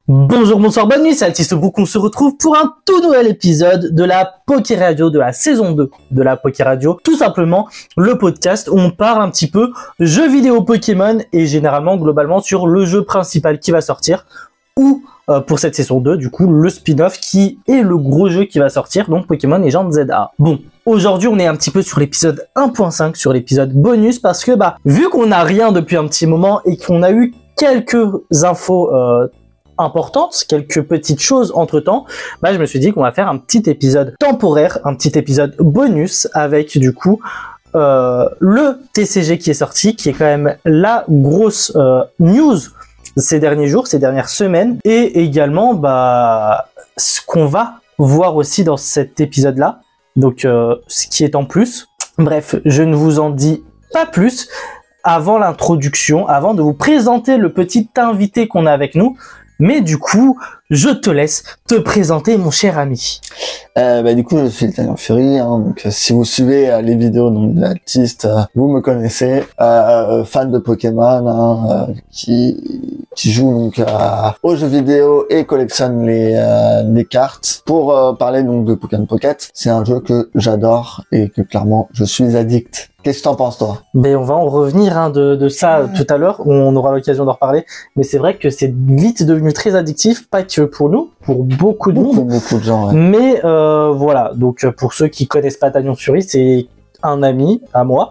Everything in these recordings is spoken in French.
Bonjour, bonsoir, bonne nuit, c'est Altiste Brook. On se retrouve pour un tout nouvel épisode de la Poké Radio, de la saison 2 de la Poké Radio. Tout simplement, le podcast où on parle un petit peu jeux vidéo Pokémon et généralement, globalement, sur le jeu principal qui va sortir ou pour cette saison 2, du coup, le spin-off qui est le gros jeu qui va sortir, donc Pokémon Legends ZA. Bon, aujourd'hui, on est un petit peu sur l'épisode 1.5, sur l'épisode bonus, parce que, vu qu'on n'a rien depuis un petit moment et qu'on a eu quelques infos importantes, quelques petites choses entre temps, je me suis dit qu'on va faire un petit épisode temporaire, un petit épisode bonus avec du coup le TCG qui est sorti, qui est quand même la grosse news ces derniers jours, ces dernières semaines, et également ce qu'on va voir aussi dans cet épisode là, donc ce qui est en plus. Bref, je ne vous en dis pas plus. Avant l'introduction, avant de vous présenter le petit invité qu'on a avec nous, mais du coup, je te laisse te présenter, mon cher ami. Du coup, je suis Italien Fury, donc si vous suivez les vidéos de l'Altiste, vous me connaissez, fan de Pokémon, qui joue donc aux jeux vidéo et collectionne les cartes. Pour parler donc de Pokémon Pocket, c'est un jeu que j'adore et que clairement je suis addict. Qu'est-ce que t'en penses, toi? On va en revenir de ça tout à l'heure, on aura l'occasion d'en reparler, mais c'est vrai que c'est vite devenu très addictif, pas que pour nous, pour beaucoup de monde, beaucoup de gens, ouais. Mais voilà, donc pour ceux qui connaissent pas Talion Fury, c'est un ami à moi,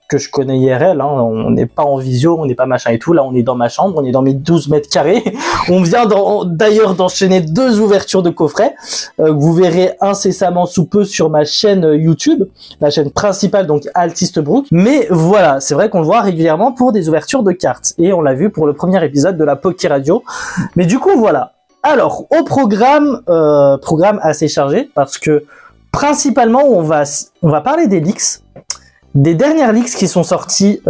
que je connais IRL, on n'est pas en visio, on n'est pas machin et tout, là on est dans ma chambre, on est dans mes 12 mètres carrés, on vient d'ailleurs d'enchaîner 2 ouvertures de coffrets, que vous verrez incessamment sous peu sur ma chaîne YouTube, la chaîne principale, donc Altiste Brook, mais voilà, c'est vrai qu'on le voit régulièrement pour des ouvertures de cartes, et on l'a vu pour le premier épisode de la Poké Radio, mais du coup voilà. Alors, au programme assez chargé, parce que principalement on va parler des leaks, des dernières leaks qui sont sorties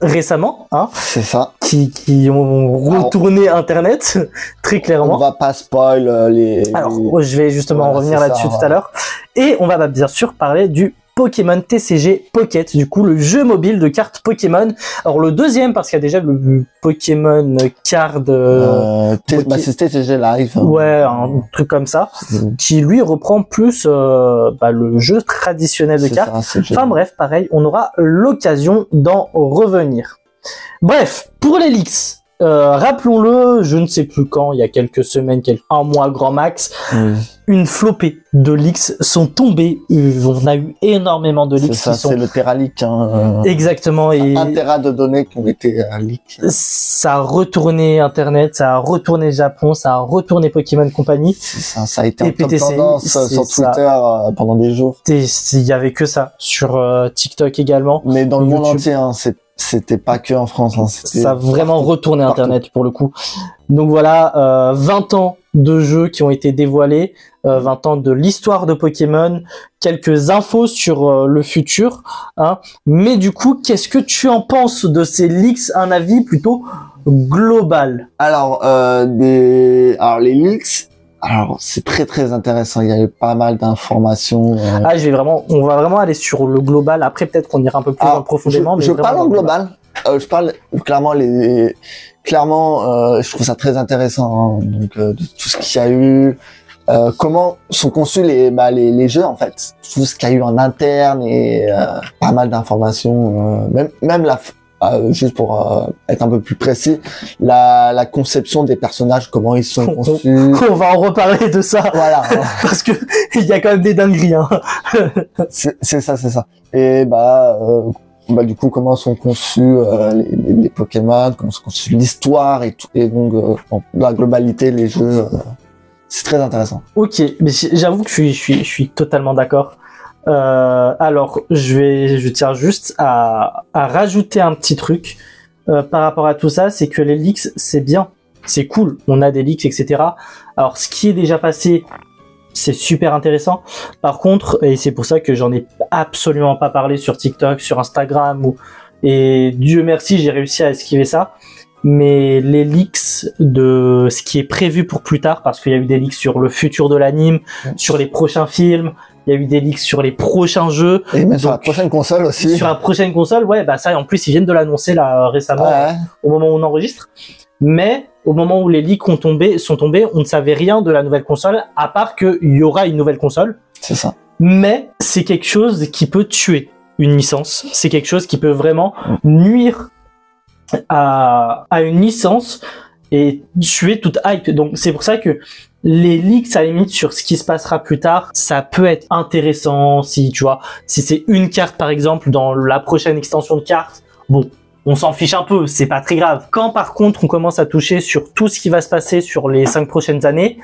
récemment, c'est ça, qui ont retourné Internet très clairement. On va pas spoil les. Alors, je vais justement revenir là-dessus tout à l'heure, et on va bien sûr parler du Pokémon TCG Pocket, du coup le jeu mobile de cartes Pokémon. Alors le deuxième, parce qu'il y a déjà le Pokémon Card c'est TCG Live. Ouais, un truc comme ça, qui lui reprend plus le jeu traditionnel de cartes. Enfin bref, pareil, on aura l'occasion d'en revenir. Bref, pour les leaks, rappelons-le, je ne sais plus quand, il y a quelques semaines, un mois grand max, une flopée de leaks sont tombés. On a eu énormément de leaks. C'est le Terraleak. Exactement. Et un Terra de données qui ont été leaks. Ça a retourné Internet, ça a retourné Japon, ça a retourné Pokémon Company. Ça a été en top tendance sur Twitter pendant des jours. Il y avait que ça sur TikTok également. Mais dans le monde entier, c'était pas que en France. Ça a vraiment retourné Internet pour le coup. Donc voilà, 20 ans de jeux qui ont été dévoilés, 20 ans de l'histoire de Pokémon, quelques infos sur le futur. Mais du coup, qu'est-ce que tu en penses de ces leaks? Un avis plutôt global. Alors les leaks. Alors, c'est très très intéressant. Il y a eu pas mal d'informations. On va vraiment aller sur le global. Après, peut-être qu'on ira un peu plus en profondément. Je parle en global. Je parle clairement je trouve ça très intéressant. Donc, de tout ce qu'il y a eu, comment sont conçus les jeux en fait, tout ce qu'il y a eu en interne et pas mal d'informations. Même juste pour être un peu plus précis, la conception des personnages, comment ils sont conçus. On va en reparler de ça. Voilà. Parce que il y a quand même des dingueries. C'est ça. Et du coup, comment sont conçus les Pokémon, comment sont conçus l'histoire et tout. Et donc, la globalité, les jeux, c'est très intéressant. Ok, mais j'avoue que je suis totalement d'accord. Alors, je tiens juste à rajouter un petit truc par rapport à tout ça, c'est que les leaks, c'est bien, c'est cool, on a des leaks, etc. Alors, ce qui est déjà passé, c'est super intéressant. Par contre, et c'est pour ça que j'en ai absolument pas parlé sur TikTok, sur Instagram, et Dieu merci, j'ai réussi à esquiver ça. Mais les leaks de ce qui est prévu pour plus tard, parce qu'il y a eu des leaks sur le futur de l'anime, sur les prochains films, il y a eu des leaks sur les prochains jeux. Et même sur la prochaine console aussi. Sur la prochaine console, ouais, ça, en plus, ils viennent de l'annoncer là récemment, au moment où on enregistre. Mais au moment où les leaks sont tombés, on ne savait rien de la nouvelle console, à part qu'il y aura une nouvelle console. C'est ça. Mais c'est quelque chose qui peut tuer une licence. C'est quelque chose qui peut vraiment nuire à une licence et tuer toute hype. Donc c'est pour ça que les leaks à la limite sur ce qui se passera plus tard, ça peut être intéressant si tu vois, si c'est une carte par exemple dans la prochaine extension de cartes, bon, on s'en fiche un peu, c'est pas très grave. Quand par contre on commence à toucher sur tout ce qui va se passer sur les 5 prochaines années,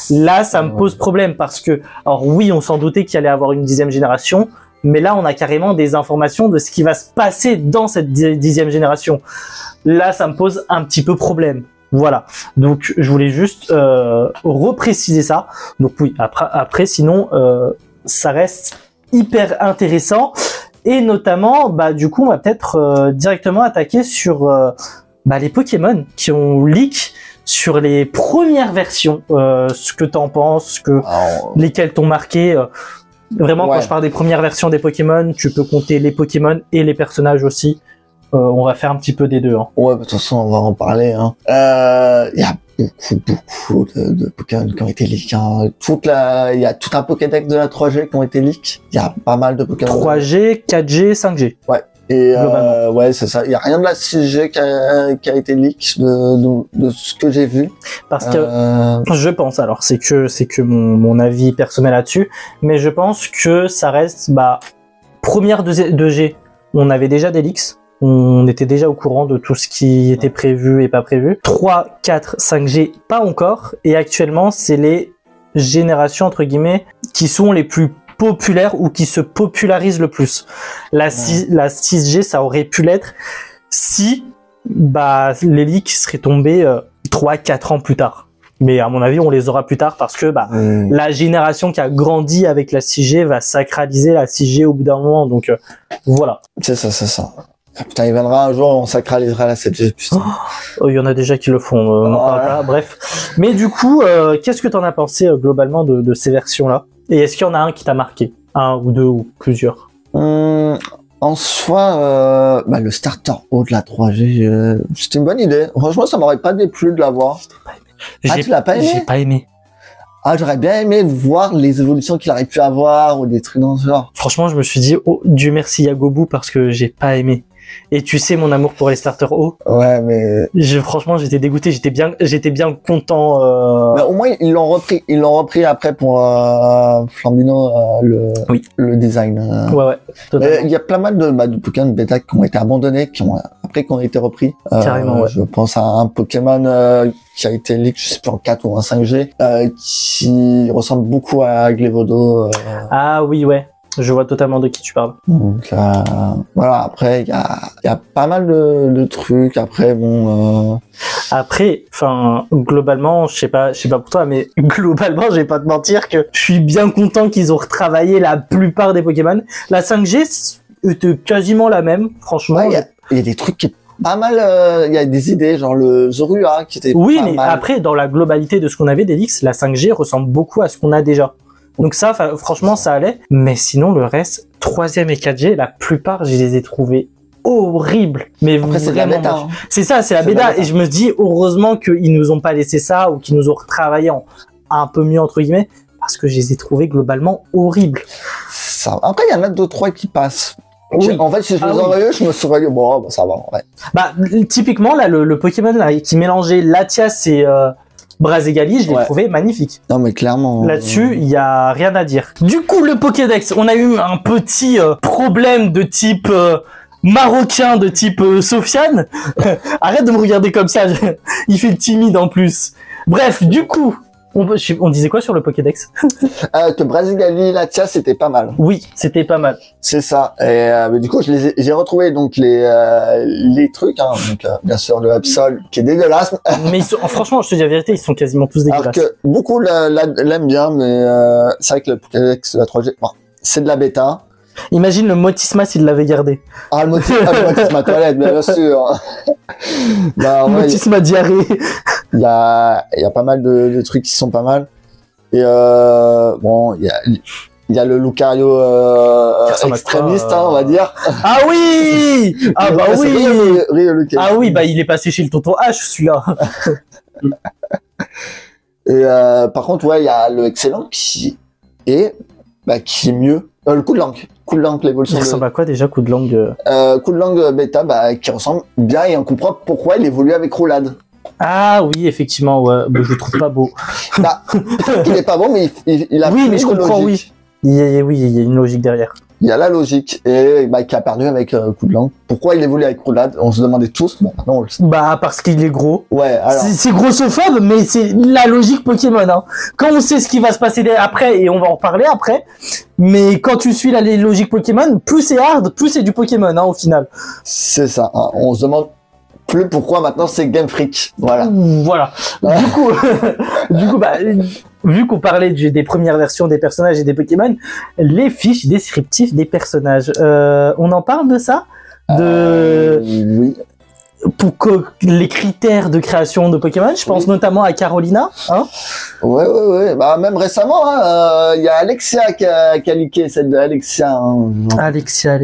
là ça me pose problème parce que, alors oui, on s'en doutait qu'il allait avoir une 10e génération, mais là on a carrément des informations de ce qui va se passer dans cette 10e génération. Là ça me pose un petit peu problème. Voilà, donc je voulais juste repréciser ça. Donc oui, après sinon ça reste hyper intéressant et notamment du coup on va peut-être directement attaquer sur les Pokémon qui ont leak sur les premières versions, ce que t'en penses, lesquelles t'ont marqué. Vraiment, quand je parle des premières versions des Pokémon, tu peux compter les Pokémon et les personnages aussi. On va faire un petit peu des deux. Hein. Ouais, de toute façon, on va en parler. Hein. Il y a beaucoup de Pokémon qui ont été leaks. Hein. Il y a tout un Pokédex de la 3G qui ont été leaks. Il y a pas mal de Pokémon. 3G, 4G, 5G. Ouais. Et ouais, c'est ça. Il y a rien de la 6G qui a été leak de ce que j'ai vu. Parce que je pense, alors c'est que mon avis personnel là-dessus, mais je pense que ça reste première 2G, on avait déjà des leaks. On était déjà au courant de tout ce qui était prévu et pas prévu. 3, 4, 5G, pas encore. Et actuellement, c'est les générations, entre guillemets, qui sont les plus populaires ou qui se popularisent le plus. La 6G, ça aurait pu l'être si les leaks seraient tombés 3, 4 ans plus tard. Mais à mon avis, on les aura plus tard parce que la génération qui a grandi avec la 6G va sacraliser la 6G au bout d'un moment. Donc voilà. C'est ça. Putain, il viendra un jour, on sacralisera la 7G, putain. Il y en a déjà qui le font, on en parle pas, bref. Mais du coup, qu'est-ce que t'en as pensé globalement de ces versions-là? Et est-ce qu'il y en a un qui t'a marqué? Un ou deux ou plusieurs? En soi, le starter haut de la 3G, c'était une bonne idée. Franchement, ça m'aurait pas déplu de l'avoir. Tu l'as pas aimé? J'ai pas aimé. Ah, j'aurais bien aimé voir les évolutions qu'il aurait pu avoir ou des trucs dans ce genre. Franchement, je me suis dit, oh, Dieu merci Yagobu parce que j'ai pas aimé. Et tu sais mon amour pour les starters hauts. Ouais, mais franchement, j'étais dégoûté, j'étais bien content. Mais au moins ils l'ont repris après pour Flambino le design. Ouais. Totalement. Il y a plein mal de Pokémon bêta qui ont été abandonnés, qui ont été repris. Carrément, ouais. Je pense à un Pokémon qui a été leak, je sais plus en 4 ou en 5G, qui ressemble beaucoup à Glevodo. Ah oui, ouais. Je vois totalement de qui tu parles. Donc voilà, après il y a pas mal de trucs. Après bon. Après, globalement, je sais pas pour toi, mais globalement, je vais pas te mentir que je suis bien content qu'ils ont retravaillé la plupart des Pokémon. La 5G était quasiment la même, franchement. Ouais, il y a des trucs qui pas mal. Il y a des idées, genre le Zorua qui était. Oui, pas mais mal. après, dans la globalité de ce qu'on avait des leaks, la 5G ressemble beaucoup à ce qu'on a déjà. Donc ça, franchement, ça allait. Mais sinon, le reste, 3e et 4G, la plupart, je les ai trouvés horribles. Mais après, c'est vraiment la bêta. moche. C'est ça, c'est la bêta. Et je me dis, heureusement qu'ils nous ont pas laissé ça ou qu'ils nous ont retravaillé un peu mieux, entre guillemets, parce que je les ai trouvés globalement horribles. Ça. Après, il y en a 2-3 qui passent. Oui. En fait, si je les aurais eu, je me serais dit, bon, ça va, ouais. Typiquement, là, le Pokémon là, qui mélangeait Latias et Brazegali, je l'ai trouvé magnifique. Non, mais clairement. Là-dessus, il y a rien à dire. Du coup, le Pokédex, on a eu un petit problème de type marocain, de type Sofiane. Arrête de me regarder comme ça, il fait le timide en plus. Bref, du coup, on disait quoi sur le Pokédex? Que Brazigali, Latias, c'était pas mal. Oui, c'était pas mal. C'est ça. Et mais du coup, j'ai retrouvé donc les trucs, hein, donc bien sûr le Absol qui est dégueulasse. Mais franchement, je te dis la vérité, ils sont quasiment tous dégueulasses. Alors que beaucoup l'aiment bien, mais c'est vrai que le Pokédex de la 3G, c'est de la bêta. Imagine le Motisma s'il l'avait gardé. Ah, le Motisma toilette, bien sûr. Motisma diarrhée. Il y a pas mal de trucs qui sont pas mal. Et bon, il y a le Lucario extrémiste, on va dire. Ah oui. Ah bah oui. Rio, Ah oui, bah il est passé chez le tonton H, celui-là. Et par contre, ouais, il y a le excellent qui est mieux. Le coup de langue. Coup de langue, l'évolution. Il ressemble à quoi déjà, coup de langue Coup de langue bêta, qui ressemble bien et on comprend pourquoi il évolue avec Roulade. Ah oui, effectivement, ouais. Mais je le trouve pas beau. Bah, il est pas bon, mais il a oui, mais plus je de comprends, logique. Oui, il y a une logique derrière. Il y a la logique et qui a perdu avec coup de langue. Pourquoi il évolue avec Roulade? On se demandait tous. Bon, maintenant on le sait. Bah parce qu'il est gros. Ouais, alors. C'est grossophobe, mais c'est la logique Pokémon. Hein. Quand on sait ce qui va se passer après, et on va en reparler après, mais quand tu suis la logique Pokémon, plus c'est hard, plus c'est du Pokémon, hein, au final. C'est ça. Hein. On se demande plus pourquoi maintenant c'est Game Freak. Voilà. Voilà. Du coup, vu qu'on parlait des premières versions des personnages et des Pokémon, les fiches descriptives des personnages, on en parle de ça? Oui. Pour que les critères de création de Pokémon, je pense notamment à Carolina, hein. Ouais. Bah, même récemment, il y a Alexia qui a leaké, celle de Alexia. Hein. Alexia.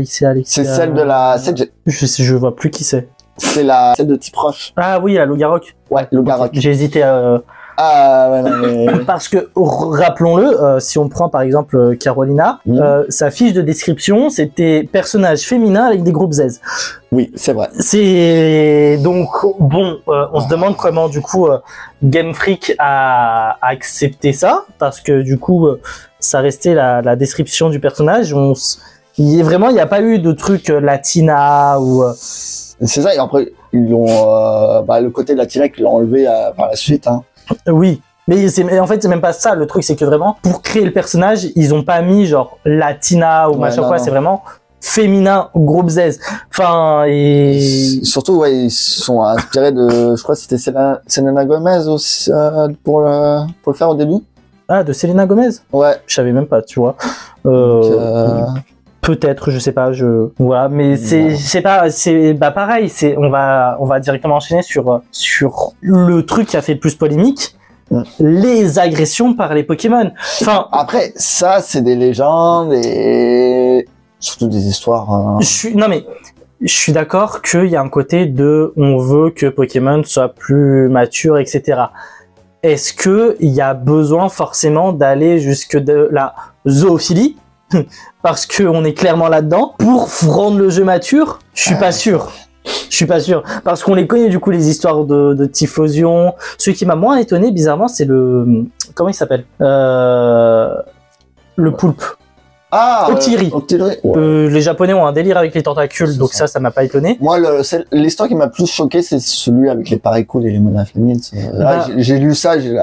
C'est celle de la, je vois plus qui c'est. C'est celle de type roche. Ah oui, la Logarok. Ouais, Logarok. J'ai hésité à... ouais, non, mais... Parce que, rappelons-le, si on prend par exemple Carolina, sa fiche de description, c'était personnage féminin avec des groupes Z. Oui, c'est vrai. C'est donc bon, on se demande comment du coup Game Freak a accepté ça, parce que du coup ça restait la description du personnage. Il n'y a pas eu de truc Latina ou... C'est ça, et après ils l'ont le côté Latina qu'ils l'ont enlevé par la suite. Hein. Oui. Mais en fait, c'est même pas ça. Le truc, c'est que vraiment, pour créer le personnage, ils ont pas mis genre Latina ou machin quoi. C'est vraiment féminin, groupe Z. Enfin, et... Surtout, ouais, ils sont inspirés de, je crois que c'était Selena Gomez aussi, pour le faire au début. Ah, de Selena Gomez? Ouais. Je savais même pas, tu vois. Peut-être, je sais pas, voilà, mais pareil, on va directement enchaîner sur le truc qui a fait le plus polémique, les agressions par les Pokémon. Enfin, après, ça, c'est des légendes et surtout des histoires. Hein. Je suis d'accord qu'il y a un côté de, on veut que Pokémon soit plus mature, etc. Est-ce que il y a besoin forcément d'aller jusque de la zoophilie? Parce que on est clairement là-dedans pour rendre le jeu mature. Je suis pas sûr. Parce qu'on les connaît du coup les histoires de Typhlosion. Ce qui m'a moins étonné bizarrement, c'est comment il s'appelle le poulpe. Ah, Octillerie. Ouais. Les Japonais ont un délire avec les tentacules, donc ça m'a pas étonné. Moi, l'histoire qui m'a plus choqué, c'est celui avec les Parécoules et les Monaflémides. J'ai lu ça, ils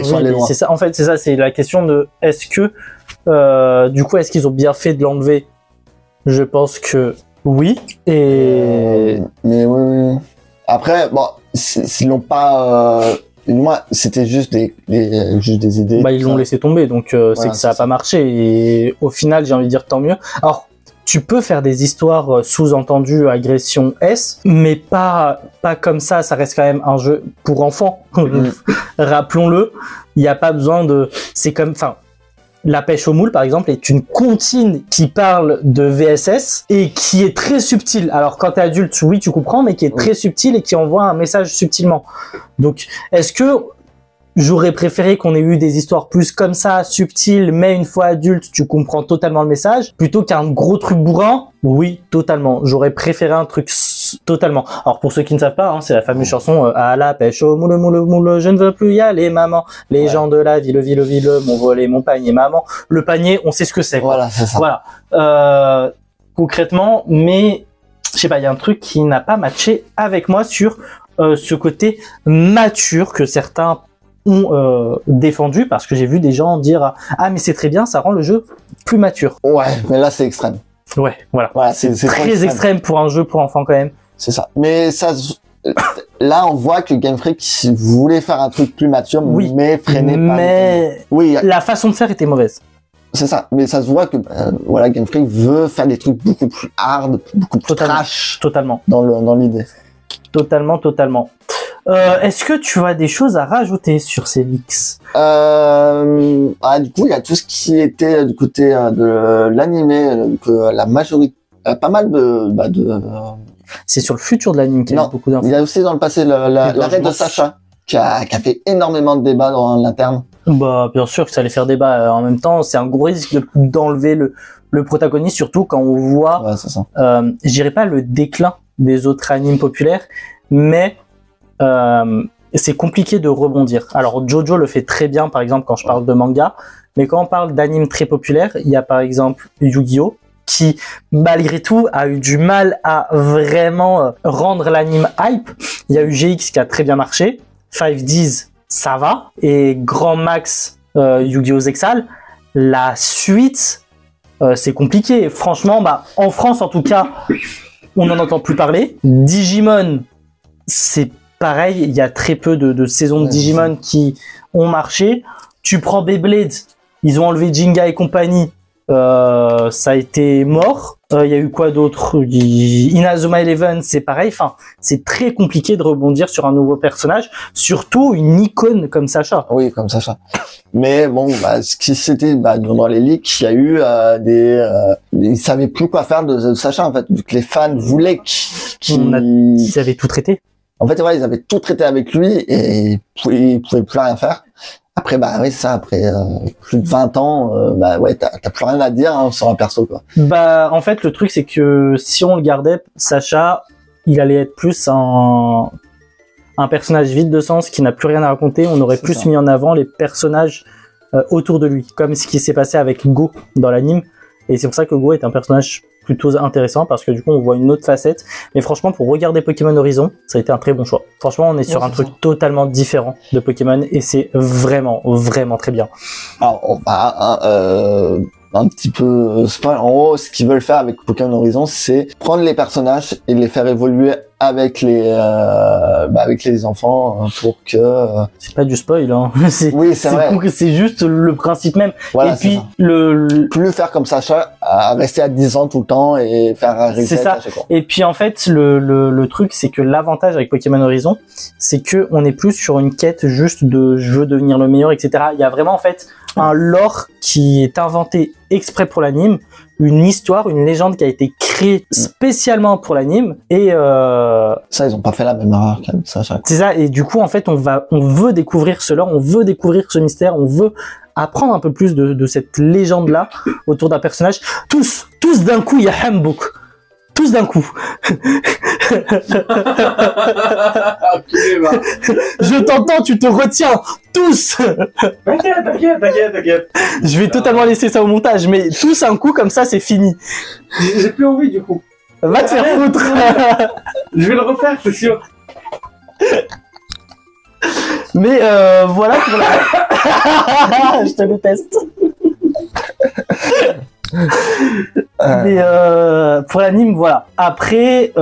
sont allés loin. C'est ça. En fait, c'est ça. C'est la question de est-ce que du coup, est-ce qu'ils ont bien fait de l'enlever? Je pense que oui. Et mais oui. Après, bon, s'ils l'ont pas, moi, c'était juste des idées. Ils l'ont laissé tomber, donc c'est que ça a pas marché. Et au final, j'ai envie de dire tant mieux. Alors, tu peux faire des histoires sous-entendues agression S, mais pas comme ça. Ça reste quand même un jeu pour enfants. Rappelons-le. Il n'y a pas besoin de. C'est comme, la pêche au moule, par exemple, est une comptine qui parle de VSS et qui est très subtile. Alors, quand t'es adulte, oui, tu comprends, mais qui est très subtile et qui envoie un message subtilement. Donc, est-ce que j'aurais préféré qu'on ait eu des histoires plus comme ça, subtiles, mais une fois adulte, tu comprends totalement le message, plutôt qu'un gros truc bourrin? Oui, totalement. J'aurais préféré un truc totalement. Alors pour ceux qui ne savent pas, c'est la fameuse chanson à la pêche au moule, moule, moule, je ne veux plus y aller, maman. Les gens de la ville m'ont volé mon panier, maman. Le panier, on sait ce que c'est. Voilà, c'est ça. Voilà. Concrètement, mais je sais pas, il y a un truc qui n'a pas matché avec moi sur ce côté mature que certains ont défendu, parce que j'ai vu des gens dire mais c'est très bien, ça rend le jeu plus mature. Ouais, mais là c'est extrême. Ouais, voilà. C'est très extrême pour un jeu pour enfants quand même. C'est ça. Mais là on voit que Game Freak voulait faire un truc plus mature, mais freiné par. Mais la façon de faire était mauvaise. C'est ça. Mais ça se voit que Game Freak veut faire des trucs beaucoup plus hard, beaucoup plus trash. Totalement. Dans l'idée. Totalement. Est-ce que tu as des choses à rajouter sur ces leaks? Du coup, il y a tout ce qui était du côté de l'animé, que la majorité, pas mal de. C'est sur le futur de l'anime qu'il y a beaucoup d'infos. Il y a aussi dans le passé l'arrêt de Sacha. qui a fait énormément de débats dans l'interne. Bah, bien sûr que ça allait faire débat. En même temps, c'est un gros risque d'enlever le protagoniste, surtout quand on voit, Ouais, c'est ça. je dirais pas le déclin des autres animes populaires, mais c'est compliqué de rebondir. Alors, Jojo le fait très bien, par exemple, quand je parle de manga, mais quand on parle d'animes très populaires, il y a par exemple Yu-Gi-Oh! Qui, malgré tout, a eu du mal à vraiment rendre l'anime hype. Il y a eu GX qui a très bien marché, 5Ds, ça va, et Grand Max, Yu-Gi-Oh! Zexal, la suite, c'est compliqué. Franchement, bah, en France, en tout cas, on n'en entend plus parler. Digimon, c'est pareil, il y a très peu de saisons de Digimon qui ont marché. Tu prends Beyblade, ils ont enlevé Jinga et compagnie, ça a été mort. Il y a eu quoi d'autre? Inazuma Eleven, c'est pareil. Enfin, c'est très compliqué de rebondir sur un nouveau personnage, surtout une icône comme Sacha. Oui, comme Sacha. Mais bon, bah, ce qui c'était, bah, dans les leaks, il y a eu ils savaient plus quoi faire de Sacha en fait, vu que les fans voulaient Ils avaient tout traité. En fait, ouais, ils avaient tout traité avec lui et ils pouvaient plus rien faire. Après, bah oui, ça, après plus de 20 ans, bah ouais, t'as plus rien à dire hein, sur un perso, quoi. Bah, en fait, le truc, c'est que si on le gardait, Sacha, il allait être plus un personnage vide de sens qui n'a plus rien à raconter. On aurait plus mis en avant les personnages autour de lui, comme ce qui s'est passé avec Go dans l'anime. Et c'est pour ça que Go est un personnage plutôt intéressant, parce que du coup on voit une autre facette. Mais franchement, pour regarder Pokémon Horizon, ça a été un très bon choix. Franchement, on est sur un truc totalement différent de Pokémon et c'est vraiment très bien. Alors, un petit peu spoil. En gros, ce qu'ils veulent faire avec Pokémon Horizon, c'est prendre les personnages et les faire évoluer avec les enfants pour que. C'est pas du spoil, hein. Oui, c'est vrai. C'est juste le principe même. Voilà, et puis plus faire comme Sacha, à rester à 10 ans tout le temps et faire un reset. C'est ça. Et puis en fait, le truc, c'est que l'avantage avec Pokémon Horizon, c'est que on est plus sur une quête juste de je veux devenir le meilleur, etc. Il y a vraiment en fait un lore qui est inventé exprès pour l'anime, une histoire, une légende qui a été créée spécialement pour l'anime et ça, ils ont pas fait la même erreur qu'avec Sacha. C'est ça. Et du coup, en fait, on veut découvrir ce lore, on veut découvrir ce mystère, on veut apprendre un peu plus de cette légende-là autour d'un personnage. Tous d'un coup, il y a Hambook. Tous d'un coup. Je t'entends, tu te retiens. Tous. T'inquiète. Je vais totalement laisser ça au montage, mais tous un coup, comme ça, c'est fini. J'ai plus envie, du coup. Va te faire foutre. Je vais le refaire, c'est sûr. Mais voilà pour la... Je te déteste. Mais pour l'anime, voilà. Après,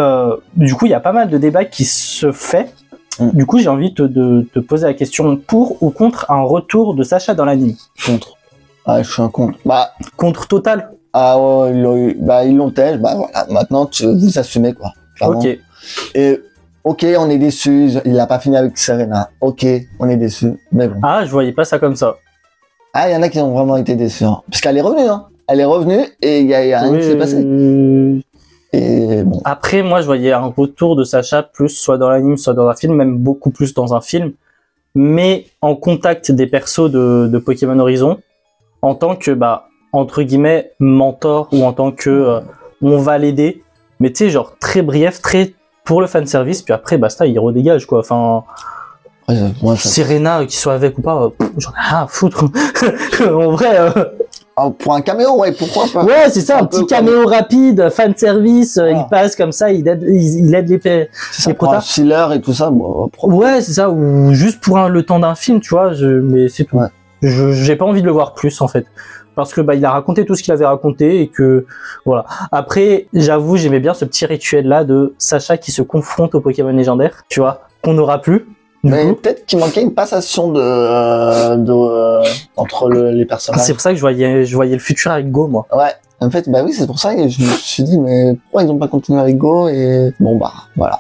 du coup, il y a pas mal de débats qui se fait. Du coup, j'ai envie de te poser la question pour ou contre un retour de Sacha dans l'anime. Contre. Ah, je suis un contre. Bah, contre total. Ah ouais, ils l'ont tel. Bah voilà, maintenant vous assumez quoi. Clairement. Ok. Et ok, on est déçus. Il a pas fini avec Serena. Ok, on est déçus. Mais bon. Ah, je voyais pas ça comme ça. Ah, il y en a qui ont vraiment été déçus. Hein. Parce qu'elle est revenue. Hein. Elle est revenue et il y a rien qui s'est passé. Et bon. Après, moi, je voyais un retour de Sacha plus soit dans l'anime, soit dans un film, même beaucoup plus dans un film, mais en contact des persos de Pokémon Horizon, en tant que, bah, entre guillemets, mentor, ou en tant que, on va l'aider, mais tu sais, genre, très brief, très pour le fanservice, puis après, basta, il redégage, quoi. Enfin, moi, Serena, qu'il soit avec ou pas, j'en ai rien à foutre. En vrai, pour un caméo, ouais, pourquoi pas. Ouais, c'est ça, un petit caméo rapide, fan service, il passe comme ça, il aide les protas. Un filler et tout ça, bon, ouais, c'est ça, ou juste pour le temps d'un film, tu vois, mais c'est tout. Ouais. J'ai pas envie de le voir plus, en fait. Parce que, bah, il a raconté tout ce qu'il avait raconté et que, voilà. Après, j'avoue, j'aimais bien ce petit rituel-là de Sacha qui se confronte au Pokémon légendaire, tu vois, qu'on n'aura plus. Mais peut-être qu'il manquait une passation entre les personnages. Ah, c'est pour ça que je voyais le futur avec Go, moi. Ouais. En fait, bah oui, c'est pour ça que je me suis dit, mais pourquoi ils ont pas continué avec Go et bon, bah, voilà.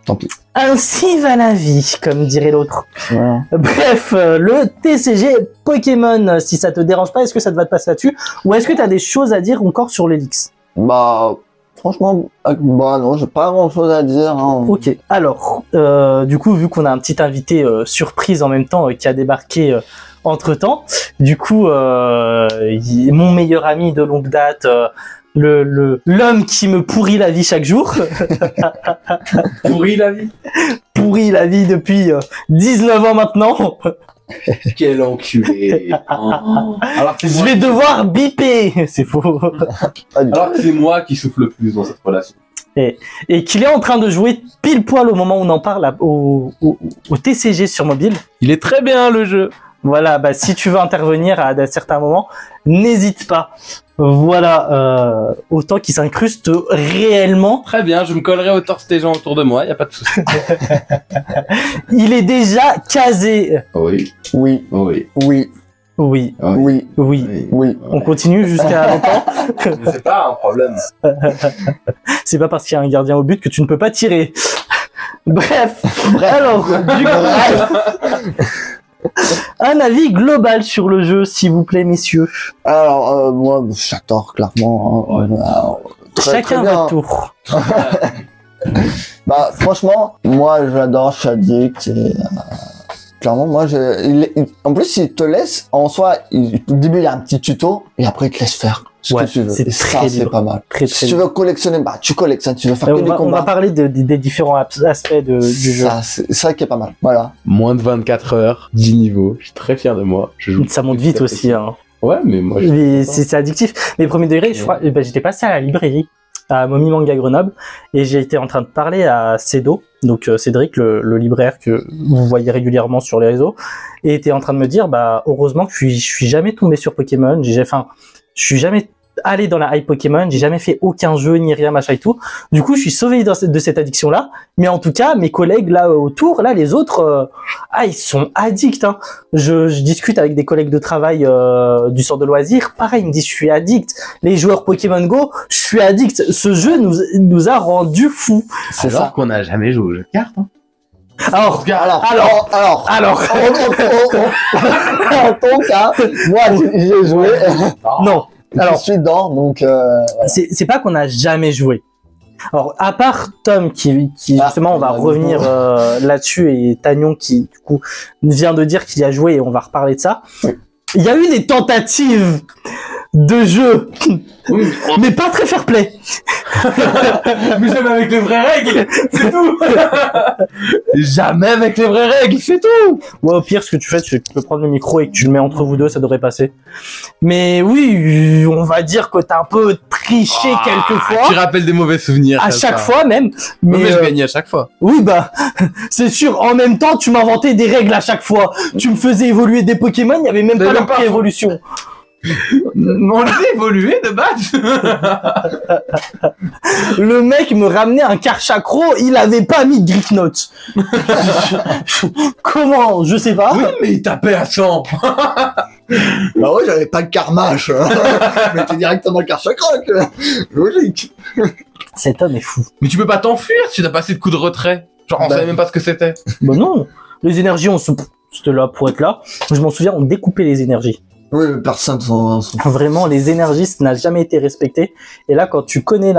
Tant pis. Ainsi va la vie, comme dirait l'autre. Ouais. Bref, le TCG Pokémon, si ça te dérange pas, est-ce que ça te va te passer là-dessus? Ou est-ce que t'as des choses à dire encore sur l'Elix? Bah, franchement, bah non, j'ai pas grand chose à dire. Hein. Ok, alors, du coup, vu qu'on a un petit invité surprise en même temps qui a débarqué entre-temps, du coup, mon meilleur ami de longue date, l'homme qui me pourrit la vie chaque jour, Pourri la vie. pourrit la vie depuis 19 ans maintenant, Quel enculé. Oh. Alors que je c'est vais moi, devoir biper, c'est faux, Pas du tout. alors que c'est moi qui souffle le plus dans cette relation. et qu'il est en train de jouer pile poil au moment où on en parle au TCG sur mobile. Il est très bien le jeu. Voilà, bah si tu veux intervenir à certains moments, n'hésite pas. Voilà, autant qu'il s'incruste réellement. Très bien, je me collerai au torse des gens autour de moi, y a pas de souci. Il est déjà casé. Oui, Oui, oui, oui, Oui, oui, oui. oui. On continue jusqu'à longtemps. c'est pas un problème. C'est pas parce qu'il y a un gardien au but que tu ne peux pas tirer. Bref, alors, un avis global sur le jeu, s'il vous plaît, messieurs. Alors, moi, j'adore clairement. Hein. Très, Chacun très bien. votre tour. Bah, franchement, moi, j'adore, je suis addict. Et, clairement, moi, en plus, il te laisse, en soi, au début, il y a un petit tuto, et après, il te laisse faire ce Ouais, que tu veux. c'est Et très ça, c'est libre. pas mal. Très, Si très tu bien. veux collectionner, bah, tu collectionnes. Tu veux faire Et que on des va combats. parler des différents aspects du jeu. Ça, c'est ça qui est pas mal. Voilà. Moins de 24 heures, 10 niveaux, je suis très fier de moi. Je joue Ça monte vite aussi. Hein. Ouais, mais moi, Mais c'est addictif. Mais premier degré, je crois, j'étais passé à la librairie, à Momi Manga Grenoble, et j'ai été en train de parler à Cédo, donc Cédric, le libraire que vous voyez régulièrement sur les réseaux, et était en train de me dire, bah, heureusement que je suis jamais tombé sur Pokémon, je suis jamais allé dans la hype Pokémon, j'ai jamais fait aucun jeu, ni rien, machin et tout. Du coup, je suis sauvé de cette addiction-là. Mais en tout cas, mes collègues là autour, là, les autres, ils sont addicts, hein. Je discute avec des collègues de travail du centre de loisirs. Pareil, ils me disent, je suis addict. Les joueurs Pokémon Go, je suis addict. Ce jeu nous a rendu fous. C'est alors ça. qu'on n'a jamais joué au jeu de cartes. Hein. Alors, Alors. En ton cas, moi, j'ai joué. non. Je suis dedans, donc. C'est pas qu'on n'a jamais joué. Alors, à part Tom qui Ah, justement, on va revenir là-dessus, et Tagnon qui, du coup, vient de dire qu'il y a joué, et on va reparler de ça. Oui. Il y a eu des tentatives de jeu, mais pas très fair play. Mais jamais avec les vraies règles, c'est tout. Jamais avec les vraies règles, c'est tout. Ouais, au pire, ce que tu fais, c'est que tu peux prendre le micro et que tu le mets entre vous deux, ça devrait passer. Mais oui, on va dire que t'as un peu triché Tu quelquefois. rappelles des mauvais souvenirs. À ça, chaque ça. fois même. Mais je gagnais à chaque fois. Oui, bah, c'est sûr. En même temps, tu m'inventais des règles à chaque fois. Tu me faisais évoluer des Pokémon, il y avait même Mais pas même leur pas. pré-évolution. On l'a évolué de base. Le mec me ramenait un Karchakro, il avait pas mis de Griffnote. Comment? Je sais pas. Oui, mais il tapait à 100. Bah ouais, j'avais pas de carmache. Mais t'es directement le carchacroc. Logique. Cet homme est fou. Mais tu peux pas t'enfuir, tu n'as pas assez de coups de retrait. Genre, on Bah. savait même pas ce que c'était. Bah non. Les énergies, c'était là pour être là. Je m'en souviens, on découpait les énergies. Oui, mais personne s'en. Vraiment, les énergies, ça n'a jamais été respecté. Et là, quand tu connais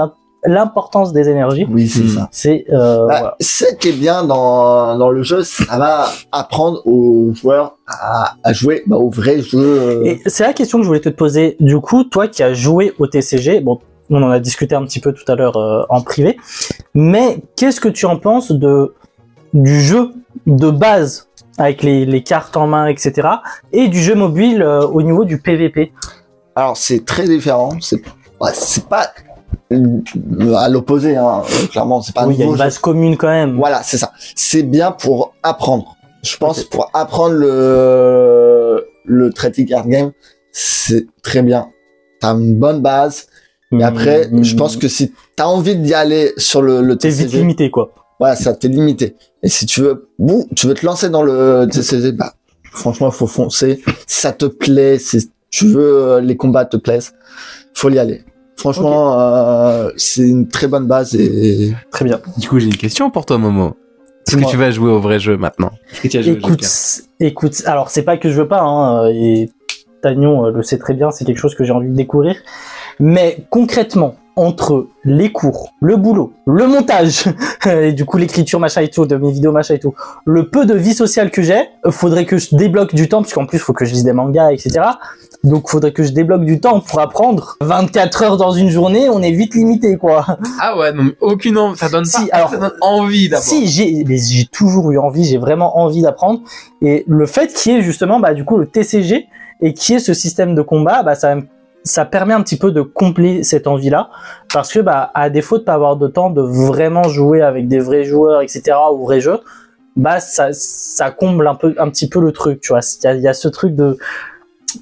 l'importance des énergies, Oui, c'est ça. c'est Bah, voilà. Ce qui est bien dans le jeu, ça va apprendre aux joueurs à jouer au vrai jeu. Et c'est la question que je voulais te poser. Du coup, toi qui as joué au TCG, bon, on en a discuté un petit peu tout à l'heure en privé, mais qu'est-ce que tu en penses du jeu de base avec les cartes en main, etc., et du jeu mobile au niveau du PVP? Alors c'est très différent. C'est pas à l'opposé. Hein. Clairement, c'est pas. Oui, il y a nouveau une jeu. base commune quand même. Voilà, c'est ça. C'est bien pour apprendre. Je pense pour apprendre le trading card game, c'est très bien. T'as une bonne base. Et après, je pense que si t'as envie d'y aller sur le t'es vite TCG, limité, quoi. voilà, ça t'es limité. Et si tu veux te lancer dans le TCG, bah franchement, faut foncer. Si ça te plaît, si tu veux les combats te plaisent, faut y aller. Franchement, c'est une très bonne base et Très bien. Du coup, j'ai une question pour toi, Momo. Est-ce que Dis-moi. tu vas jouer au vrai jeu maintenant? Est-ce que tu as joué au jeu de cartes Écoute, alors c'est pas que je veux pas, hein, et Tagnon le sait très bien, c'est quelque chose que j'ai envie de découvrir. Mais concrètement, entre les cours, le boulot, le montage, et du coup l'écriture machin et tout, de mes vidéos machin et tout, le peu de vie sociale que j'ai, faudrait que je débloque du temps, parce qu'en plus faut que je lise des mangas, etc. Donc faudrait que je débloque du temps pour apprendre. 24 heures dans une journée, on est vite limité, quoi. Ah ouais, non, aucune envie, ça donne Si, pas, alors, ça donne envie d'abord. Si, j'ai toujours eu envie, j'ai vraiment envie d'apprendre. Et le fait qu'il y ait justement, du coup, le TCG, et qu'il y ait ce système de combat, ça permet un petit peu de combler cette envie-là. Parce que, à défaut de pas avoir de temps de vraiment jouer avec des vrais joueurs, etc., ou vrais jeux, ça comble un petit peu le truc, tu vois. Il y a ce truc de,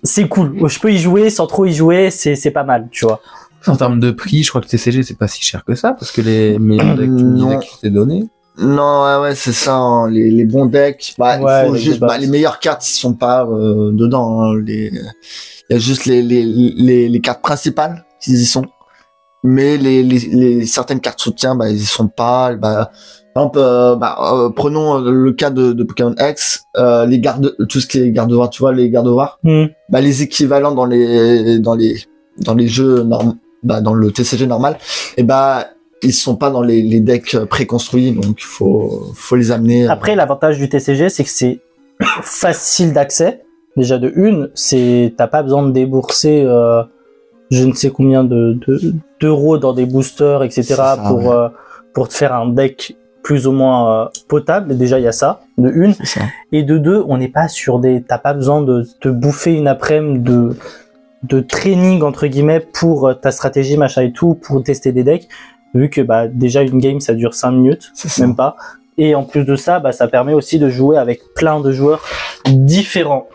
c'est cool. Je peux y jouer sans trop y jouer, c'est pas mal, tu vois. En termes de prix, je crois que TCG c'est pas si cher que ça, parce que les meilleurs decks, tu me disais que je t'ai donné. Non, ouais, c'est ça, hein, les bons decks, il faut juste, les meilleures cartes, ils sont pas, dedans, hein, il y a juste les cartes principales qui y sont. Mais les certaines cartes soutien, ils y sont pas, par exemple, prenons le cas de Pokémon X, les gardes, tout ce qui est gardevoir, tu vois, les gardevoirs, les équivalents dans les jeux dans le TCG normal, ils sont pas dans les decks préconstruits, donc faut les amener. Après, l'avantage du TCG, c'est que c'est facile d'accès. Déjà de une, t'as pas besoin de débourser je ne sais combien d'euros dans des boosters, etc. pour te faire un deck plus ou moins potable. Et déjà, il y a ça, de une. Et de deux, on n'est pas sur t'as pas besoin de te bouffer une après-midi de training, entre guillemets, pour ta stratégie, machin et tout, pour tester des decks. Vu que déjà une game ça dure 5 minutes, même pas. Et en plus de ça, ça permet aussi de jouer avec plein de joueurs différents.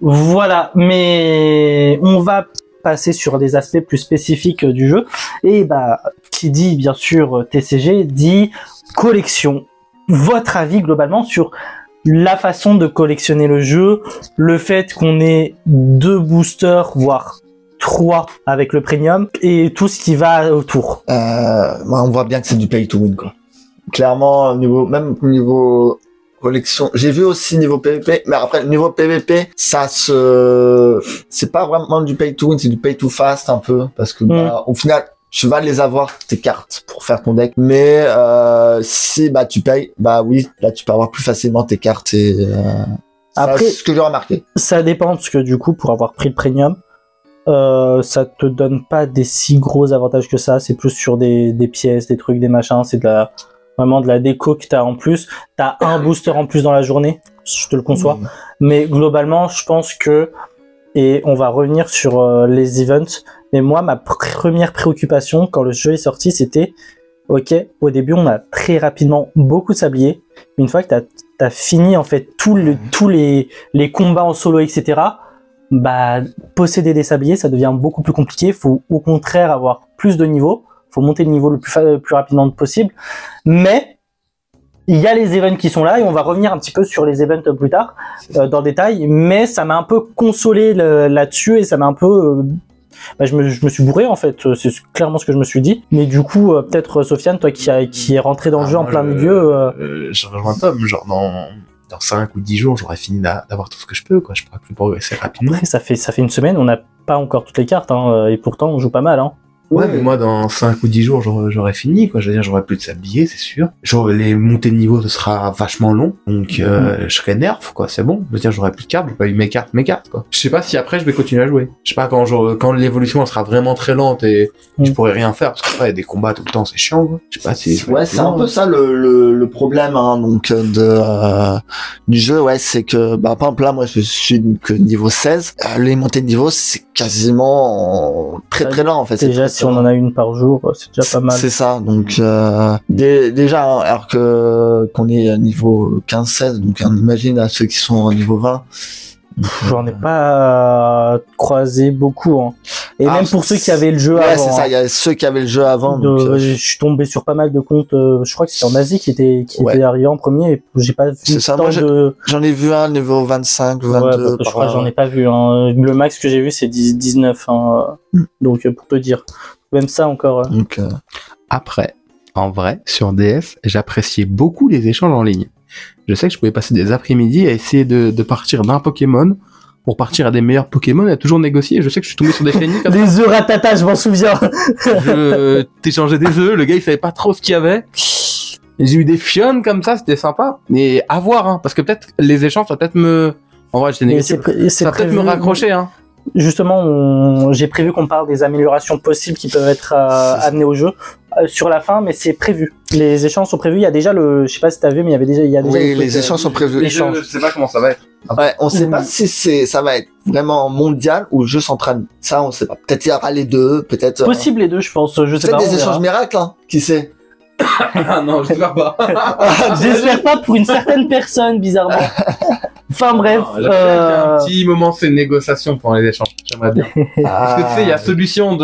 Voilà, mais on va passer sur des aspects plus spécifiques du jeu. Et qui dit bien sûr TCG dit collection. Votre avis globalement sur la façon de collectionner le jeu, le fait qu'on ait 2 boosters, voire 3 avec le premium, et tout ce qui va autour. On voit bien que c'est du pay to win, quoi. Clairement, même niveau collection, j'ai vu aussi niveau PVP, mais après, niveau PVP, c'est pas vraiment du pay to win, c'est du pay to fast un peu, parce que, au final, tu vas les avoir, tes cartes, pour faire ton deck, mais, si, tu payes, oui, là, tu peux avoir plus facilement tes cartes et, après, c'est ce que j'ai remarqué. Ça dépend, parce que du coup, pour avoir pris le premium, ça te donne pas des si gros avantages que ça, c'est plus sur des pièces, des trucs, des machins, c'est vraiment de la déco que t'as en plus. T'as un booster en plus dans la journée, je te le conçois, mais globalement je pense que, et on va revenir sur les events, mais moi ma première préoccupation quand le jeu est sorti c'était, ok, au début on a très rapidement beaucoup de sabliers, une fois que t'as fini en fait tous les combats en solo, etc., posséder des sabliers, ça devient beaucoup plus compliqué. Faut au contraire avoir plus de niveaux. Faut monter le niveau le plus rapidement possible. Mais il y a les events qui sont là et on va revenir un petit peu sur les events plus tard dans le détail. Mais ça m'a un peu consolé là-dessus et ça m'a un peu je me suis bourré en fait. C'est clairement ce que je me suis dit. Mais du coup, peut-être Sofiane, toi qui est rentré dans le jeu en plein milieu. Je rejoins Tom, genre dans 5 ou 10 jours, j'aurais fini d'avoir tout ce que je peux, quoi. Je pourrais plus progresser rapidement. Après, ça fait une semaine, on n'a pas encore toutes les cartes, hein, et pourtant on joue pas mal, hein. Ouais, mais moi, dans 5 ou 10 jours, j'aurais fini, quoi. Je veux dire, j'aurais plus de sablier, c'est sûr. Les montées de niveau, ce sera vachement long. Donc, je serai nerf, quoi. C'est bon. Je veux dire, j'aurai plus de cartes, j'ai pas eu mes cartes, quoi. Je sais pas si après, je vais continuer à jouer. Je sais pas quand l'évolution, elle sera vraiment très lente et je pourrais rien faire, parce qu'après, il y a des combats tout le temps, c'est chiant, quoi. Je sais pas si... Ouais, c'est un peu ça, le problème, hein, donc, du jeu, ouais, c'est que, par exemple, là, moi, je suis que niveau 16. Les montées de niveau, c'est quasiment très très lent, en fait. Déjà, si on en a une par jour, c'est déjà pas mal. C'est ça, donc déjà, hein, alors qu'on est à niveau 15-16, donc on imagine à ceux qui sont au niveau 20. J'en ai pas croisé beaucoup, hein. Et même pour ceux qui avaient le jeu avant. Ouais, c'est ça, il y a ceux qui avaient le jeu avant. Donc, je suis tombé sur pas mal de comptes, je crois que c'était en Asie qui était arrivé en premier, et j'ai pas vu ça, moi, j'en ai vu un niveau 25, 22. Je crois que j'en ai pas vu, hein. Le max que j'ai vu c'est 19, hein. Donc pour te dire. Même ça encore. Donc, Après, en vrai, sur DS, j'appréciais beaucoup les échanges en ligne. Je sais que je pouvais passer des après-midi à essayer de partir d'un Pokémon pour partir à des meilleurs Pokémon, à toujours négocier. Je sais que je suis tombé sur des shiny comme Les œufs ratata, je m'en souviens. je t'échangeais des œufs, le gars il savait pas trop ce qu'il y avait. Et j'ai eu des fionnes comme ça, c'était sympa. Mais à voir, hein, parce que peut-être les échanges, ça va peut-être me... En vrai, j'étais Mais négatif. Ça va peut-être me raccrocher, hein. Justement, j'ai prévu qu'on parle des améliorations possibles qui peuvent être amenées au jeu sur la fin, mais c'est prévu. Les échanges sont prévus. Il y a déjà le, je sais pas si t'as vu, mais il y a déjà Oui, les échanges sont prévus. l'échange. Je sais pas comment ça va être. Ouais, on sait pas si ça va être vraiment mondial ou jeu central. Ça, on sait pas. Peut-être il y aura les deux, peut-être. Possible les deux, je pense. Je sais Peut-être pas. des on verra. échanges miracles, hein. Qui sait? Ah non, j'espère pas. J'espère pas pour une certaine personne, bizarrement. Enfin bref. Un petit moment, c'est une négociation pendant les échanges. J'aimerais bien. Parce que tu sais, il y a solution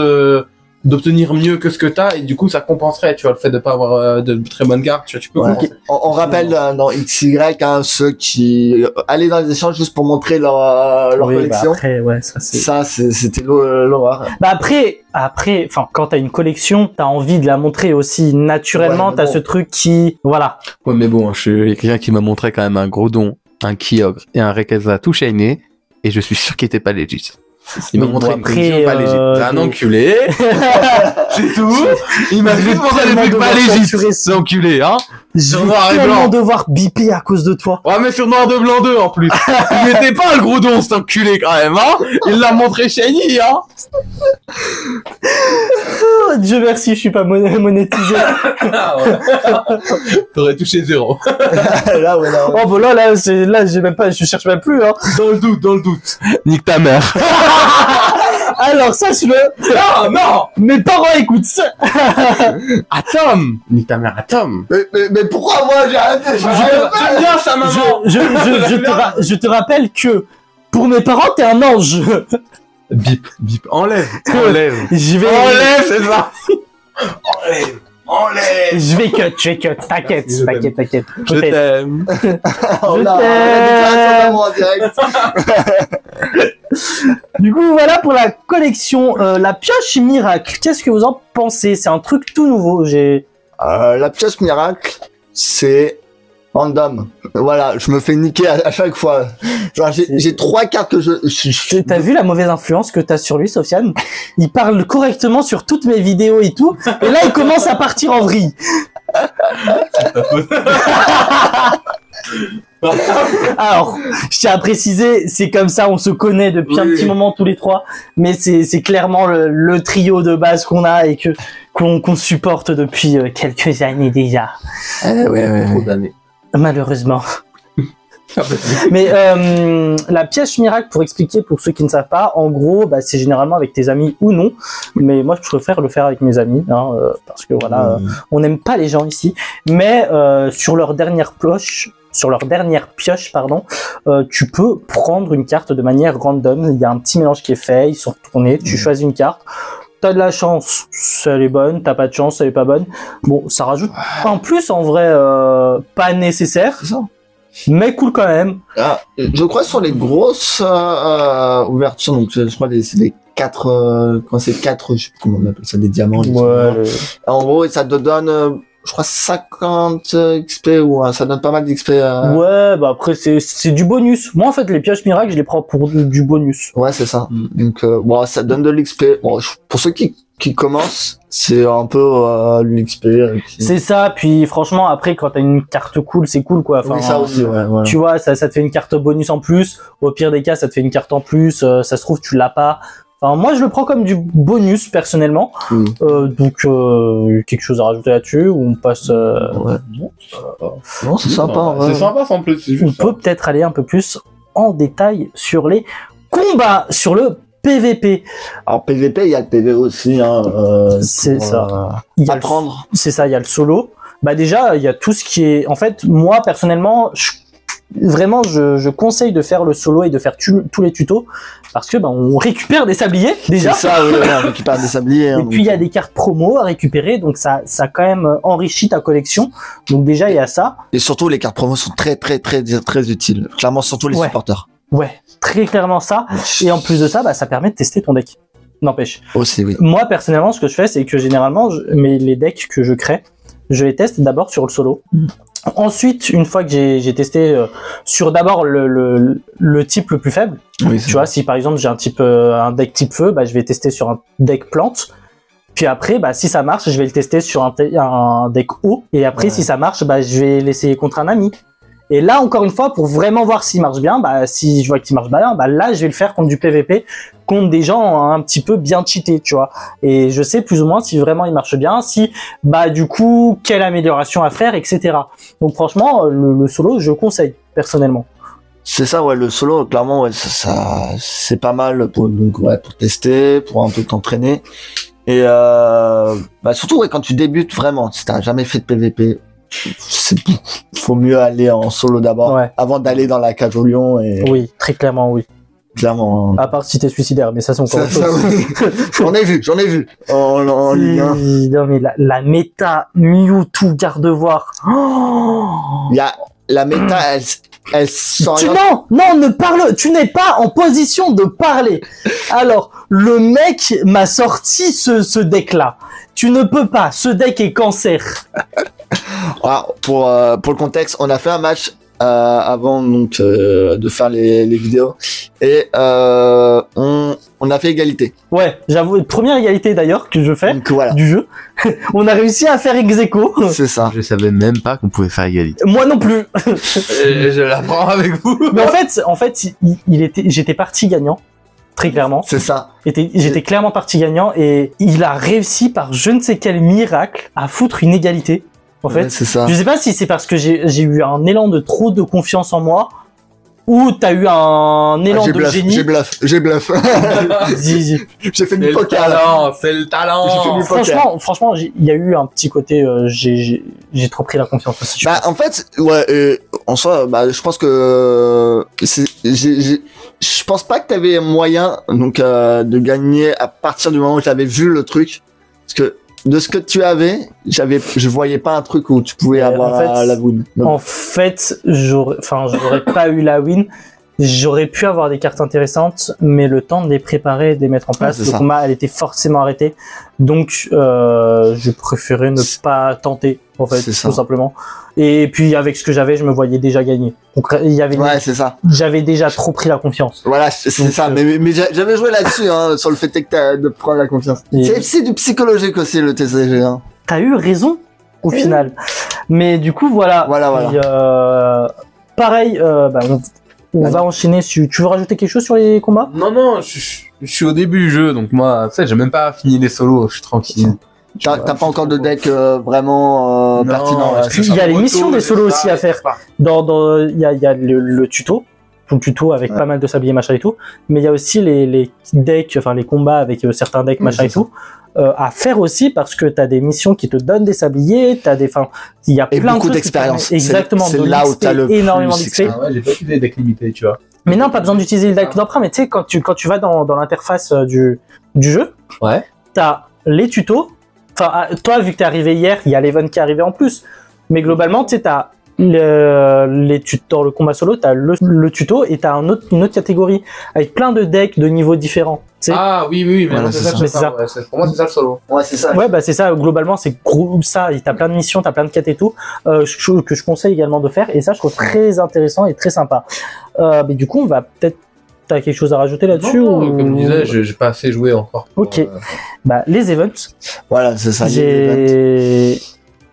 d'obtenir mieux que ce que t'as et du coup ça compenserait, tu vois, le fait de pas avoir de très bonnes cartes, tu peux Ouais. compenser. On rappelle dans XY, hein, ceux qui allaient dans les échanges juste pour montrer leur Oui, collection. bah après, ouais, ça c'est. Ça, c'était l'horreur. Bah après, enfin, quand t'as une collection, t'as envie de la montrer aussi naturellement. Ouais, mais t'as bon. ce truc qui, voilà. Ouais, mais bon, il y a quelqu'un qui m'a montré quand même un gros don, un Kyogre et un Rayquaza tout shiny et je suis sûr qu'il était pas legit. Il m'a Mais montré bon, une après, collection pas legit. C'est un des- enculé. C'est tout. Il m'a juste montré des trucs pas legit. C'est enculé, hein. Je Sur vais noir et tellement blanc. devoir biper à cause de toi. Ouais, mais sur noir de blanc 2 en plus. Il n'était pas le gros don, cet enculé quand même, hein. Il l'a montré shiny, hein. Oh, Dieu merci, je suis pas monétisé. Ah, ouais. T'aurais touché 0. Là, ouais, là. Oh bah là, j'ai même pas, je cherche même plus, hein. Dans le doute. Nique ta mère. Alors sache-le. Non, non. Mes parents écoutent ça. Atom. Nique ta mère, Atom. Mais pourquoi moi j'ai arrêté? J'aime bien sa maman. Je te rappelle que pour mes parents, t'es un ange. Bip. Enlève. Je vais. Enlève, c'est ça. Enlève. Je vais cut. T'inquiète. Je t'aime. Oh Je là, t'aime. la déclaration d'amour en direct. Du coup, voilà pour la collection. La pioche miracle. Qu'est-ce que vous en pensez? C'est un truc tout nouveau. La pièce miracle, c'est random. Voilà, je me fais niquer à chaque fois. Genre, j'ai 3 cartes que je T'as vu la mauvaise influence que t'as sur lui, Sofiane? Il parle correctement sur toutes mes vidéos et tout. Et là, il commence à partir en vrille. Alors, je tiens à préciser, c'est comme ça, on se connaît depuis un Oui. petit moment tous les trois, mais c'est clairement le trio de base qu'on a et qu'on supporte depuis quelques années déjà, ouais. Trop d'années. malheureusement. Mais la pièce miracle, pour expliquer pour ceux qui ne savent pas, en gros, bah, c'est généralement avec tes amis ou non. Mais moi, je préfère le faire avec mes amis, hein, parce que voilà, on n'aime pas les gens ici. Mais sur leur dernière pioche, tu peux prendre une carte de manière random. Il y a un petit mélange qui est fait, ils sont retournés, tu choisis une carte. T'as de la chance, elle est bonne. T'as pas de chance, elle est pas bonne. Bon, ça rajoute en plus, en vrai, pas nécessaire. C'est ça. Mais cool quand même. Ah, je crois sur les grosses ouvertures, donc je crois c'est les 4, quand c'est 4, je sais plus comment on appelle ça, des diamants. des trucs. En gros, ça te donne, je crois 50 XP ou ça donne pas mal d'XP. Ouais, bah après c'est du bonus. Moi en fait les pioches miracles je les prends pour du bonus. Ouais, c'est ça. Donc bon, ça donne de l'XP. Bon, pour ceux qui commencent, c'est un peu l'XP. C'est ça. Puis franchement après quand t'as une carte cool c'est cool quoi. Enfin, Oui, ça aussi, ouais. Voilà. tu vois ça te fait une carte bonus en plus. Au pire des cas ça te fait une carte en plus. Ça se trouve tu l'as pas. Enfin, moi, je le prends comme du bonus, personnellement. Oui. Donc, quelque chose à rajouter là-dessus, ou on passe... Ouais. Non, c'est sympa. C'est sympa, ça, en plus. C'est On juste peut peut-être aller un peu plus en détail sur les combats, sur le PVP. Alors PVP, il y a le PV aussi. Hein, C'est pour, ça. Il y a apprendre. C'est ça, il y a le solo. Bah déjà, il y a tout ce qui est... En fait, moi, personnellement, vraiment, je conseille de faire le solo et de faire tous les tutos, parce que bah, on récupère des sabliers, déjà. C'est ça, oui, on récupère des sabliers. Hein, Et puis il y a des cartes promo à récupérer, donc ça quand même enrichit ta collection. Donc déjà il y a ça. Et surtout, les cartes promo sont très utiles. Clairement, surtout les Ouais. supporters. Ouais, très clairement ça. Et en plus de ça, bah ça permet de tester ton deck. N'empêche. Aussi, oui. Moi personnellement, ce que je fais, c'est que généralement, les decks que je crée, je les teste d'abord sur le solo. Ensuite, une fois que j'ai testé sur d'abord le type le plus faible, Oui, tu vois, si par exemple j'ai un deck type feu, bah je vais tester sur un deck plante. Puis après, bah si ça marche, je vais le tester sur un deck eau. Et après, si ça marche, bah je vais l'essayer contre un ami. Et là, encore une fois, pour vraiment voir s'il marche bien, bah si je vois qu'il marche bien, bah là je vais le faire contre du PVP, contre des gens un petit peu bien cheatés, tu vois. Et je sais plus ou moins si vraiment il marche bien, si bah du coup quelle amélioration à faire, etc. Donc franchement, le solo, je conseille personnellement. C'est ça, ouais, le solo, clairement, ouais, ça c'est pas mal pour tester, pour un peu t'entraîner. Et bah surtout, ouais, quand tu débutes vraiment, si t'as jamais fait de PVP, faut mieux aller en solo d'abord, avant d'aller dans la cage au lion. Et oui, très clairement, oui. Clairement. À part si t'es suicidaire, mais ça c'est encore autre chose. J'en ai vu. En Ligue 1. Non mais la méta Mewtwo Gardevoir. Il y a la méta, elle s'oriente. Tu n'es pas en position de parler. Alors, le mec m'a sorti ce deck là. Tu ne peux pas, ce deck est cancer. Ah, pour le contexte, on a fait un match avant donc de faire les vidéos et on a fait égalité. Ouais, j'avoue, première égalité d'ailleurs que je fais Donc, voilà. du jeu. On a réussi à faire ex-aequo. C'est ça. Je savais même pas qu'on pouvait faire égalité. Moi non plus. Je l'apprends avec vous. Mais en fait, j'étais parti gagnant. Très clairement. C'est ça. J'étais clairement parti gagnant et il a réussi par je ne sais quel miracle à foutre une égalité. En fait, Ouais, c'est ça. je sais pas si c'est parce que j'ai eu un élan de trop de confiance en moi ou t'as eu un élan de génie. J'ai bluff. J'ai fait du poker. C'est le talent. J'ai fait du poker. Franchement, il y a eu un petit côté, j'ai trop pris la confiance aussi. Bah, en fait, ouais, en soi, bah, je pense que je pense pas que t'avais moyen, donc, de gagner à partir du moment où j'avais vu le truc. Parce que, de ce que tu avais, je voyais pas un truc où tu pouvais avoir en fait, la win. Donc, en fait, j'aurais pas eu la win. J'aurais pu avoir des cartes intéressantes, mais le temps de les préparer et de les mettre en place, le combat, elle était forcément arrêté. Donc, je préférais ne pas tenter, en fait, tout simplement. Et puis, avec ce que j'avais, je me voyais déjà gagner. Donc, c'est ça. J'avais déjà trop pris la confiance. Voilà, c'est ça. Mais j'avais joué là-dessus, hein, sur le fait de prendre la confiance. C'est du psychologique aussi, le TCG, hein. T'as eu raison, au final. Mais du coup, voilà. Et, pareil, on va enchaîner. Tu veux rajouter quelque chose sur les combats? Non, je suis au début du jeu, donc moi, tu sais, j'ai même pas fini les solos, je suis tranquille. T'as pas encore de deck vraiment pertinent. Il y a les missions des solos aussi à faire. Il y a le tuto, tout le tuto avec pas mal de sabliers machin et tout, mais il y a aussi les decks, enfin les combats avec certains decks machin et tout. À faire aussi parce que t'as des missions qui te donnent des sabliers, il y a plein beaucoup de choses d'expérience. Exactement, c'est là où t'as le énormément plus d'XP. Ah ouais, j'ai pas utilisé des decks limités, tu vois. Mais non, pas besoin d'utiliser le deck d'emprunt, mais tu sais, quand tu vas dans l'interface du jeu, t'as les tutos. Enfin, toi, vu que t'es arrivé hier, il y a l'event qui est arrivé en plus. Mais globalement, tu sais, t'as les tutos, dans le combat solo, t'as le tuto et t'as une autre catégorie avec plein de decks de niveaux différents. T'sais. Ah oui, mais voilà, c'est ça. Ouais, pour moi, c'est ça le solo. Ouais, c'est ça. Ouais, bah c'est ça. Globalement, c'est gros ça. T'as plein de missions, t'as plein de quêtes et tout que je conseille également de faire. Et ça, je trouve très intéressant et très sympa. Mais du coup, on va peut-être. T'as quelque chose à rajouter là-dessus Non, comme je disais, j'ai pas assez joué encore. Ok. Bah les events. Voilà, c'est ça.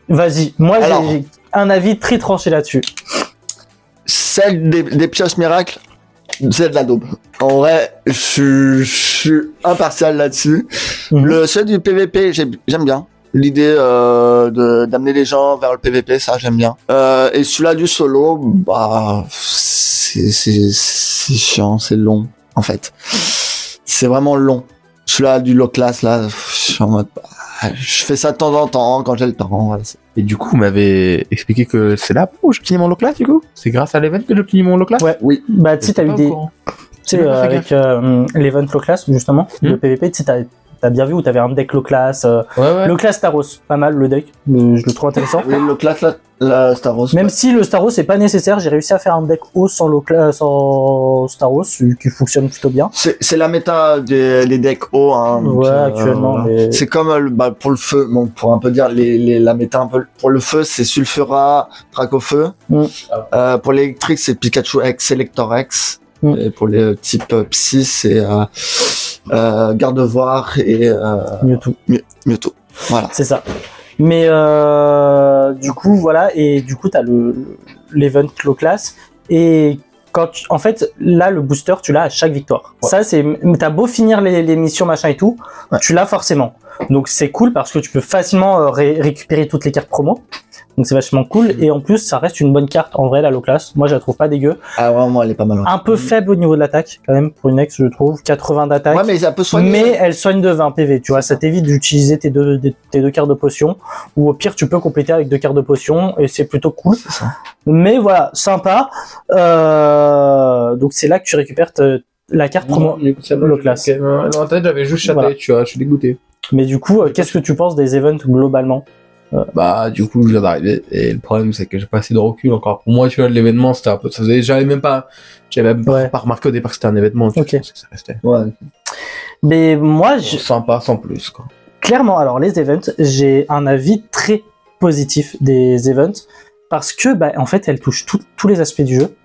Vas-y. Moi, j'ai un avis très tranché là-dessus. Celle des pioches miracles, c'est de la daube. En vrai, je suis impartial là-dessus. Celui du PVP, j'aime bien. L'idée d'amener les gens vers le PVP, ça j'aime bien. Et celui-là du solo, bah c'est chiant, c'est long en fait. C'est vraiment long. Celui-là du low class là, je suis en mode, je fais ça de temps en temps quand j'ai le temps. Voilà. Et du coup, vous m'avez expliqué que c'est là où je finis mon low class du coup. C'est grâce à l'event que je finis mon low class. Ouais. Oui. Bah tu sais, t'as eu des. Tu sais, avec l'event low class justement, le PVP, tu sais, T'as bien vu où t'avais un deck low class, Ouais. le class Staros, pas mal le deck, je le trouve intéressant. Oui, le class, la Star Wars. Même si le Staros c'est pas nécessaire, j'ai réussi à faire un deck haut sans sans Staros qui fonctionne plutôt bien. C'est la méta des decks hauts, hein. Donc, Ouais, actuellement, voilà. mais- C'est comme, pour le feu, bon, pour un peu dire, la méta un peu, pour le feu, c'est Sulfura, Dracofeu. Pour l'électrique, c'est Pikachu X, Elector X. Et pour les types Psy, c'est, Gardevoir et, Mewtwo. Voilà. C'est ça. Mais du coup voilà, et du coup t'as l'event low class, et en fait là le booster tu l'as à chaque victoire. Ouais. Ça c'est, t'as beau finir les missions machin et tout, tu l'as forcément. Donc c'est cool parce que tu peux facilement récupérer toutes les cartes promo. Donc c'est vachement cool, et en plus ça reste une bonne carte en vrai la low class. Moi je la trouve pas dégueu. Ah ouais, moi elle est pas mal. Ouais. Un peu faible au niveau de l'attaque quand même pour une ex, je trouve, 80 d'attaque. Ouais, mais ça peut soigner. Mais elle soigne de 20 PV, tu vois, ça t'évite d'utiliser tes deux cartes de potion, ou au pire tu peux compléter avec 2 cartes de potion, et c'est plutôt cool. C'est ça. Mais voilà, sympa. Donc c'est là que tu récupères la carte promo low class. Non, en tête, j'avais juste chaté, Voilà. tu vois, je suis dégoûté. Mais du coup, qu'est-ce que tu penses des events globalement? Bah, du coup, je viens d'arriver, et le problème, c'est que j'ai pas assez de recul encore. Pour moi, tu vois, l'événement, c'était un peu, j'avais même pas remarqué au départ que c'était un événement, tu vois, ça restait. Ouais. Mais moi, Sympa, sans plus, quoi. Clairement, alors les events, j'ai un avis très positif des events, parce que, bah, en fait, elles touchent tous les aspects du jeu.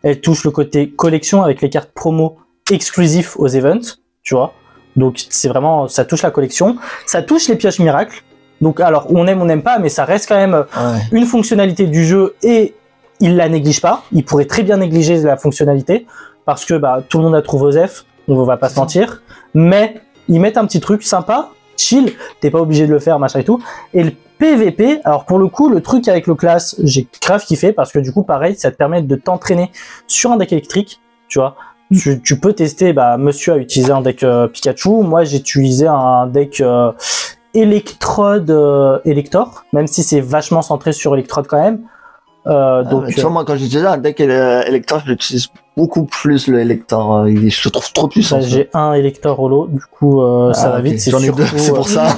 Elles touchent le côté collection avec les cartes promo exclusifs aux events, tu vois. Donc, c'est vraiment, ça touche la collection. Ça touche les pioches miracles. Donc, alors, on n'aime pas, mais ça reste quand même une fonctionnalité du jeu, et il la néglige pas. Il pourrait très bien négliger la fonctionnalité, parce que, bah, tout le monde a trouvé OSEF, on va pas se mentir. Mais, ils mettent un petit truc sympa, chill, t'es pas obligé de le faire, machin et tout. Et le PVP, alors pour le coup, le truc avec le class, j'ai grave kiffé, parce que du coup, pareil, ça te permet de t'entraîner sur un deck électrique, tu vois. Tu peux tester, bah, monsieur a utilisé un deck Pikachu, moi j'ai utilisé un deck Electrode Elector, même si c'est vachement centré sur Electrode quand même. Donc, tu vois, moi quand j'utilise un deck Elector, j'utilise beaucoup plus le Elector, je le trouve trop puissant. Bah, j'ai un Elector holo, du coup ça va vite, c'est J'en ai surtout, deux, c'est pour ça.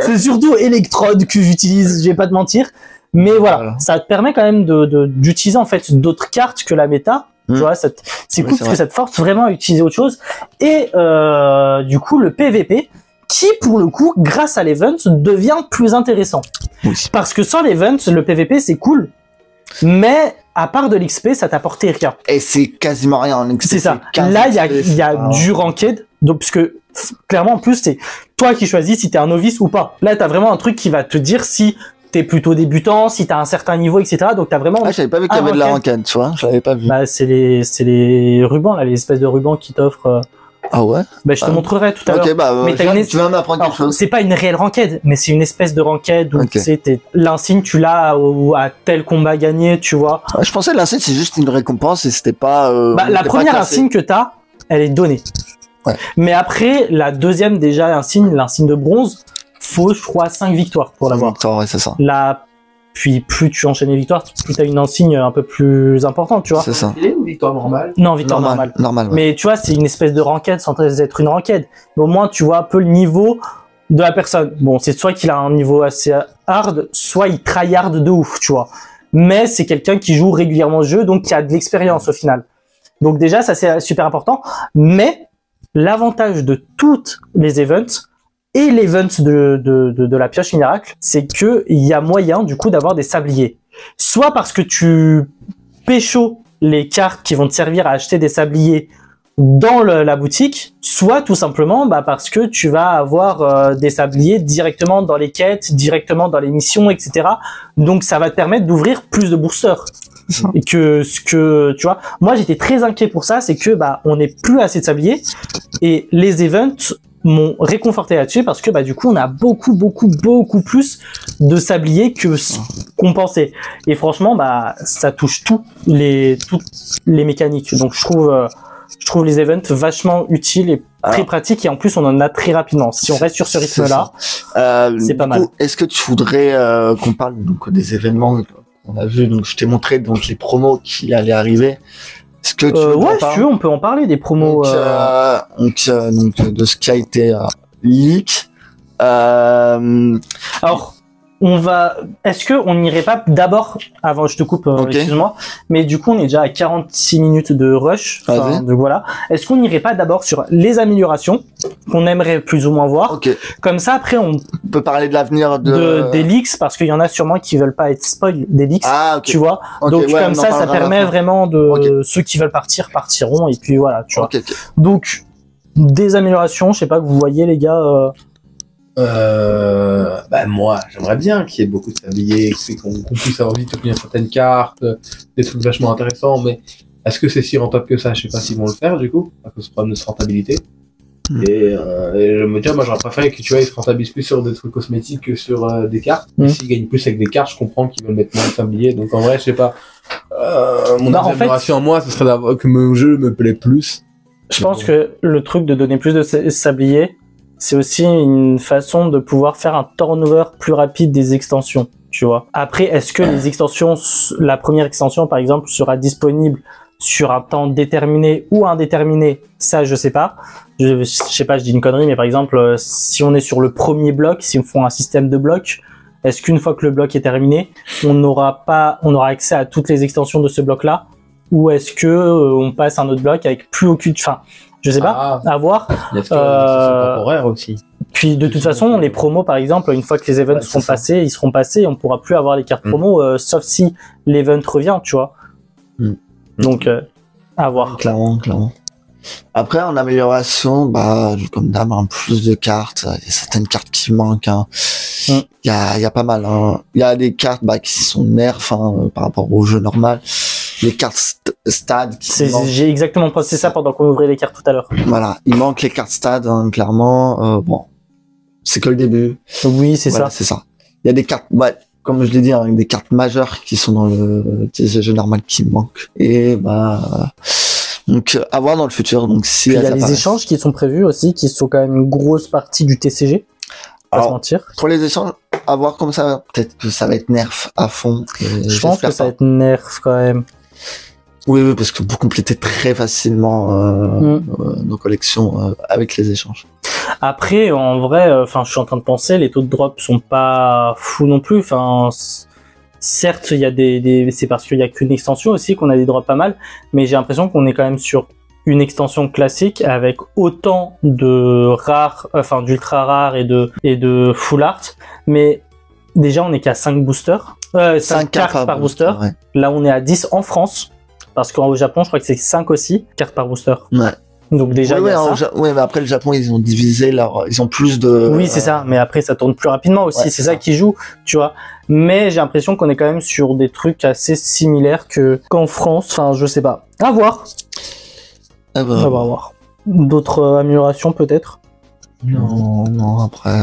c'est surtout Electrode que j'utilise, je vais pas te mentir. Mais voilà, ça te permet quand même d'utiliser en fait d'autres cartes que la méta. Tu vois, c'est cool parce que ça te force vraiment à utiliser autre chose. Et du coup, le PVP, qui pour le coup, grâce à l'event, devient plus intéressant. Oui. Parce que sans l'event, le PVP c'est cool, mais à part de l'XP, ça t'apportait rien. Et c'est quasiment rien en XP. C'est ça. Là, il y a du ranked, donc parce que clairement en plus c'est toi qui choisis si t'es un novice ou pas. Là, t'as vraiment un truc qui va te dire si t'es plutôt débutant, si t'as un certain niveau, etc. Donc t'as vraiment. Ah, j'avais pas vu qu'il y avait de la ranked, tu vois. Je l'avais pas vu. Bah, c'est les rubans là, les espèces de rubans qui t'offrent. Ah ouais. Bah, je te montrerai tout à l'heure. Ok, bah, mais tu vas m'apprendre quelque chose. C'est pas une réelle ranked, mais c'est une espèce de ranked où tu sais, l'insigne tu l'as à tel combat gagné, tu vois. Ouais, je pensais que l'insigne c'est juste une récompense et c'était pas. Bah, la première insigne que t'as, elle est donnée. Ouais. Mais après, la deuxième déjà l'insigne de bronze, faut je crois 5 victoires pour l'avoir. Ouais, c'est ça. Là, puis plus tu enchaînes les victoires, plus t'as une insigne un peu plus importante, tu vois. C'est ça. Il est une victoire normale? Non, victoire normale. Normal. Ouais. Mais tu vois, c'est une espèce de ranked sans être une ranked. Mais au moins, tu vois un peu le niveau de la personne. Bon, c'est soit qu'il a un niveau assez hard, soit il tryhard de ouf, tu vois. Mais c'est quelqu'un qui joue régulièrement le jeu, donc qui a de l'expérience au final. Donc déjà, ça c'est super important. Mais l'avantage de toutes les events, et l'event de la pioche miracle, c'est que il y a moyen du coup d'avoir des sabliers. Soit parce que tu pécho les cartes qui vont te servir à acheter des sabliers dans la boutique, soit tout simplement parce que tu vas avoir des sabliers directement dans les quêtes, directement dans les missions, etc. Donc ça va te permettre d'ouvrir plus de boosters. Et que ce que tu vois, moi j'étais très inquiet pour ça, c'est que on n'est plus assez de sabliers, et les events m'ont réconforté là-dessus parce que du coup on a beaucoup plus de sabliers que ce qu'on pensait, et franchement ça touche toutes les mécaniques. Donc je trouve les events vachement utiles et très pratiques, et en plus on en a très rapidement. Si on reste sur ce rythme-là, c'est pas mal. Est-ce que tu voudrais qu'on parle donc des événements qu'on a vus? Donc je t'ai montré donc les promos qui allaient arriver. Est-ce que tu veux ouais, si tu veux, on peut en parler des promos. Donc, de ce qui a été leak. Alors, est-ce que on n'irait pas d'abord, avant je te coupe, excuse-moi, mais du coup on est déjà à 46 minutes de rush, donc voilà. Est-ce qu'on n'irait pas d'abord sur les améliorations qu'on aimerait plus ou moins voir, comme ça après on peut parler de l'avenir des leaks, parce qu'il y en a sûrement qui veulent pas être spoil des leaks, tu vois. Donc ouais, comme ça permet vraiment de ceux qui veulent partir partiront, et puis voilà, tu vois. Donc des améliorations, je sais pas que vous voyez les gars. Moi, j'aimerais bien qu'il y ait beaucoup de sabliers, qu'on puisse avoir vite obtenir certaines cartes, des trucs vachement intéressants, mais est-ce que c'est si rentable que ça? Je sais pas s'ils vont le faire, du coup, à cause du problème de rentabilité. Et je me dis, moi, j'aurais préféré que, tu vois, ils se rentabilisent plus sur des trucs cosmétiques que sur des cartes. Et s'ils gagnent plus avec des cartes, je comprends qu'ils veulent mettre moins de sabliers. Donc, en vrai, je sais pas. Mon amélioration en moi, ce serait que mon jeu me plaît plus. Je pense que le truc de donner plus de sabliers, c'est aussi une façon de pouvoir faire un turnover plus rapide des extensions, tu vois. Après, est-ce que les extensions, la première extension par exemple, sera disponible sur un temps déterminé ou indéterminé? Ça, je sais pas. Je sais pas, je dis une connerie, mais par exemple, si on est sur le premier bloc, si on fait un système de blocs, est-ce qu'une fois que le bloc est terminé, on aura accès à toutes les extensions de ce bloc-là? Ou est-ce que on passe à un autre bloc avec plus aucune, je sais pas, à voir. Il y a temporaire aussi. Puis de toute façon, les promos par exemple, une fois que les events seront passés, ils seront passés et on pourra plus avoir les cartes promo, sauf si l'event revient, tu vois. Donc, à voir. Clairement. Après, en amélioration, comme d'hab, plus de cartes. Il y a certaines cartes qui manquent. Il y a pas mal. Il y a des cartes qui sont nerfs par rapport au jeu normal. Les cartes stade. J'ai exactement pensé ça pendant qu'on ouvrait les cartes tout à l'heure. Voilà, il manque les cartes stade, clairement. Bon, c'est que le début. Oui, c'est ça. C'est ça. Il y a des cartes, comme je l'ai dit, des cartes majeures qui sont dans le jeu normal qui manquent. Et donc à voir dans le futur. Donc si il y a les échanges qui sont prévus aussi, qui sont quand même une grosse partie du TCG. Pas se mentir. Pour les échanges, à voir comme ça. Peut-être que ça va être nerf à fond. Je pense que ça va être nerf quand même. Oui, parce que vous complétez très facilement nos collections avec les échanges. Après, en vrai, je suis en train de penser, les taux de drop sont pas fous non plus. Certes, il y a c'est parce qu'il y a qu'une extension aussi qu'on a des drops pas mal, mais j'ai l'impression qu'on est quand même sur une extension classique avec autant de rares, d'ultra rares et de full art, mais déjà on est qu'à 5 boosters, 5 cartes par booster. Ouais. Là, on est à 10 en France. Parce qu'au Japon, je crois que c'est 5 aussi, cartes par booster. Ouais. Donc déjà, il y a ça. Mais après, le Japon, ils ont divisé ils ont plus de... Oui, c'est ça. Mais après, ça tourne plus rapidement aussi. C'est ça qui joue, tu vois. Mais j'ai l'impression qu'on est quand même sur des trucs assez similaires qu'en France. Je sais pas. À voir. On va voir. D'autres améliorations, peut-être? Non, après...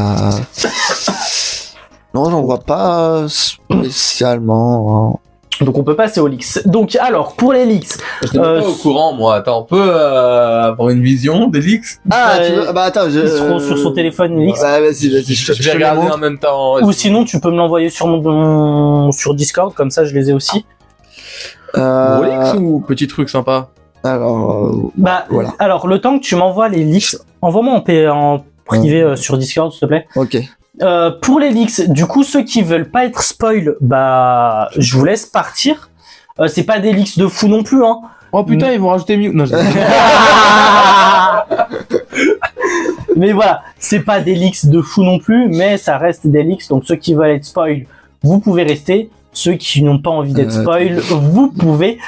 Non, j'en vois pas spécialement... Donc on peut passer aux leaks. Donc alors pour les leaks, je n'étais pas au courant moi. Attends, on peut avoir une vision des leaks? Tu veux... attends, ils seront sur son téléphone leaks. Vas-y, je vais regarder en même temps. Ou sinon tu peux me l'envoyer sur sur Discord, comme ça je les ai aussi. Gros leaks ou petit truc sympa? Alors voilà. Alors le temps que tu m'envoies les leaks, envoie-moi en privé sur Discord s'il te plaît. Ok. Pour les leaks, du coup, ceux qui veulent pas être spoil, je vous laisse partir. C'est pas des leaks de fou non plus, hein. Oh putain, ils vont rajouter Mew. Non, mais voilà, c'est pas des leaks de fou non plus, mais ça reste des leaks. Donc ceux qui veulent être spoil, vous pouvez rester. Ceux qui n'ont pas envie d'être spoil, vous pouvez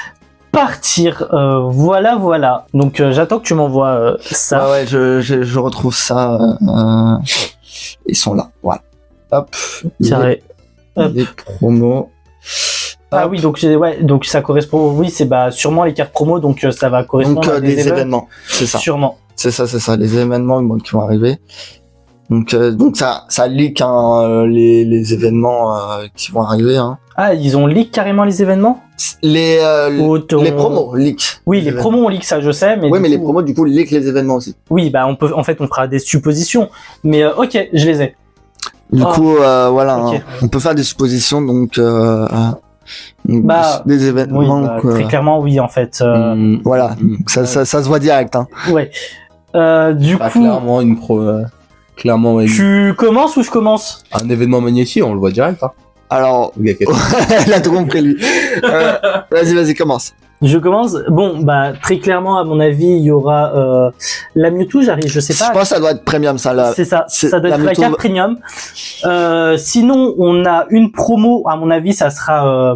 partir. Voilà. Donc j'attends que tu m'envoies ça. Ouais, je retrouve ça. Ils sont là, voilà. Hop. Carré. Les promos. Ah oui, donc ça correspond. Oui, c'est sûrement les cartes promo, donc ça va correspondre à des événements. C'est ça. Sûrement. C'est ça, les événements qui vont arriver. Donc ça leak les événements qui vont arriver. Hein. Ah, ils ont leak carrément les événements? Les promos leak. Oui, les promos ont leak, ça je sais, mais les promos du coup leak les événements aussi. Oui, on fera des suppositions, mais ok, je les ai. Du coup voilà, okay. On peut faire des suppositions, donc Bah, des Oui, événements. bah, quoi. très clairement, oui, en fait. Voilà, ça se voit direct. Hein. Ouais. Du Ah, coup, clairement, une pro. Clairement, tu commences ou je commence? un événement magnétique, on le voit direct. Hein. Alors, Le gars qui est- il a tout compris lui. Vas-y, commence. Je commence. Bon, bah très clairement, à mon avis, il y aura la Mewtwo. J'arrive, je sais Je pas. pense que ça doit être premium, ça. Là. C'est ça. c'est- Ça doit la être la Mewtwo- carte premium. Sinon, on a une promo. À mon avis, ça sera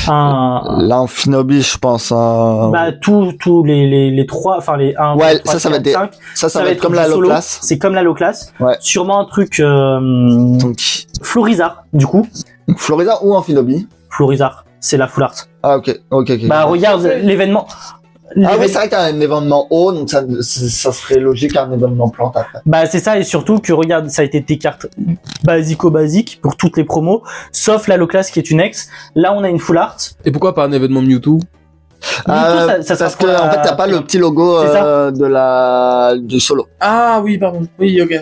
Là, en Finobi, je pense. Hein. bah tous les trois, enfin les 1, Ouais, 2, 3, ça va 4, être des- 5. Ça va être comme du la low solo. class. C'est comme la low class. Ouais. Sûrement un truc Donc, Florizard, du coup. Florida ou en Finobi. Florizard, c'est la full art. Ah, ok. Bah regarde l'événement. Ah oui, c'est vrai qu'il y a un événement haut, donc ça serait logique un événement plante après. Bah c'est ça, et surtout que regarde, ça a été tes cartes basico-basiques pour toutes les promos, sauf la low class qui est une ex. Là on a une full art. Et pourquoi pas un événement Mewtwo? Ça sera parce pour que la- en fait t'as pas le petit logo C'est ça. du solo. Ah oui, pardon. Oui, ok.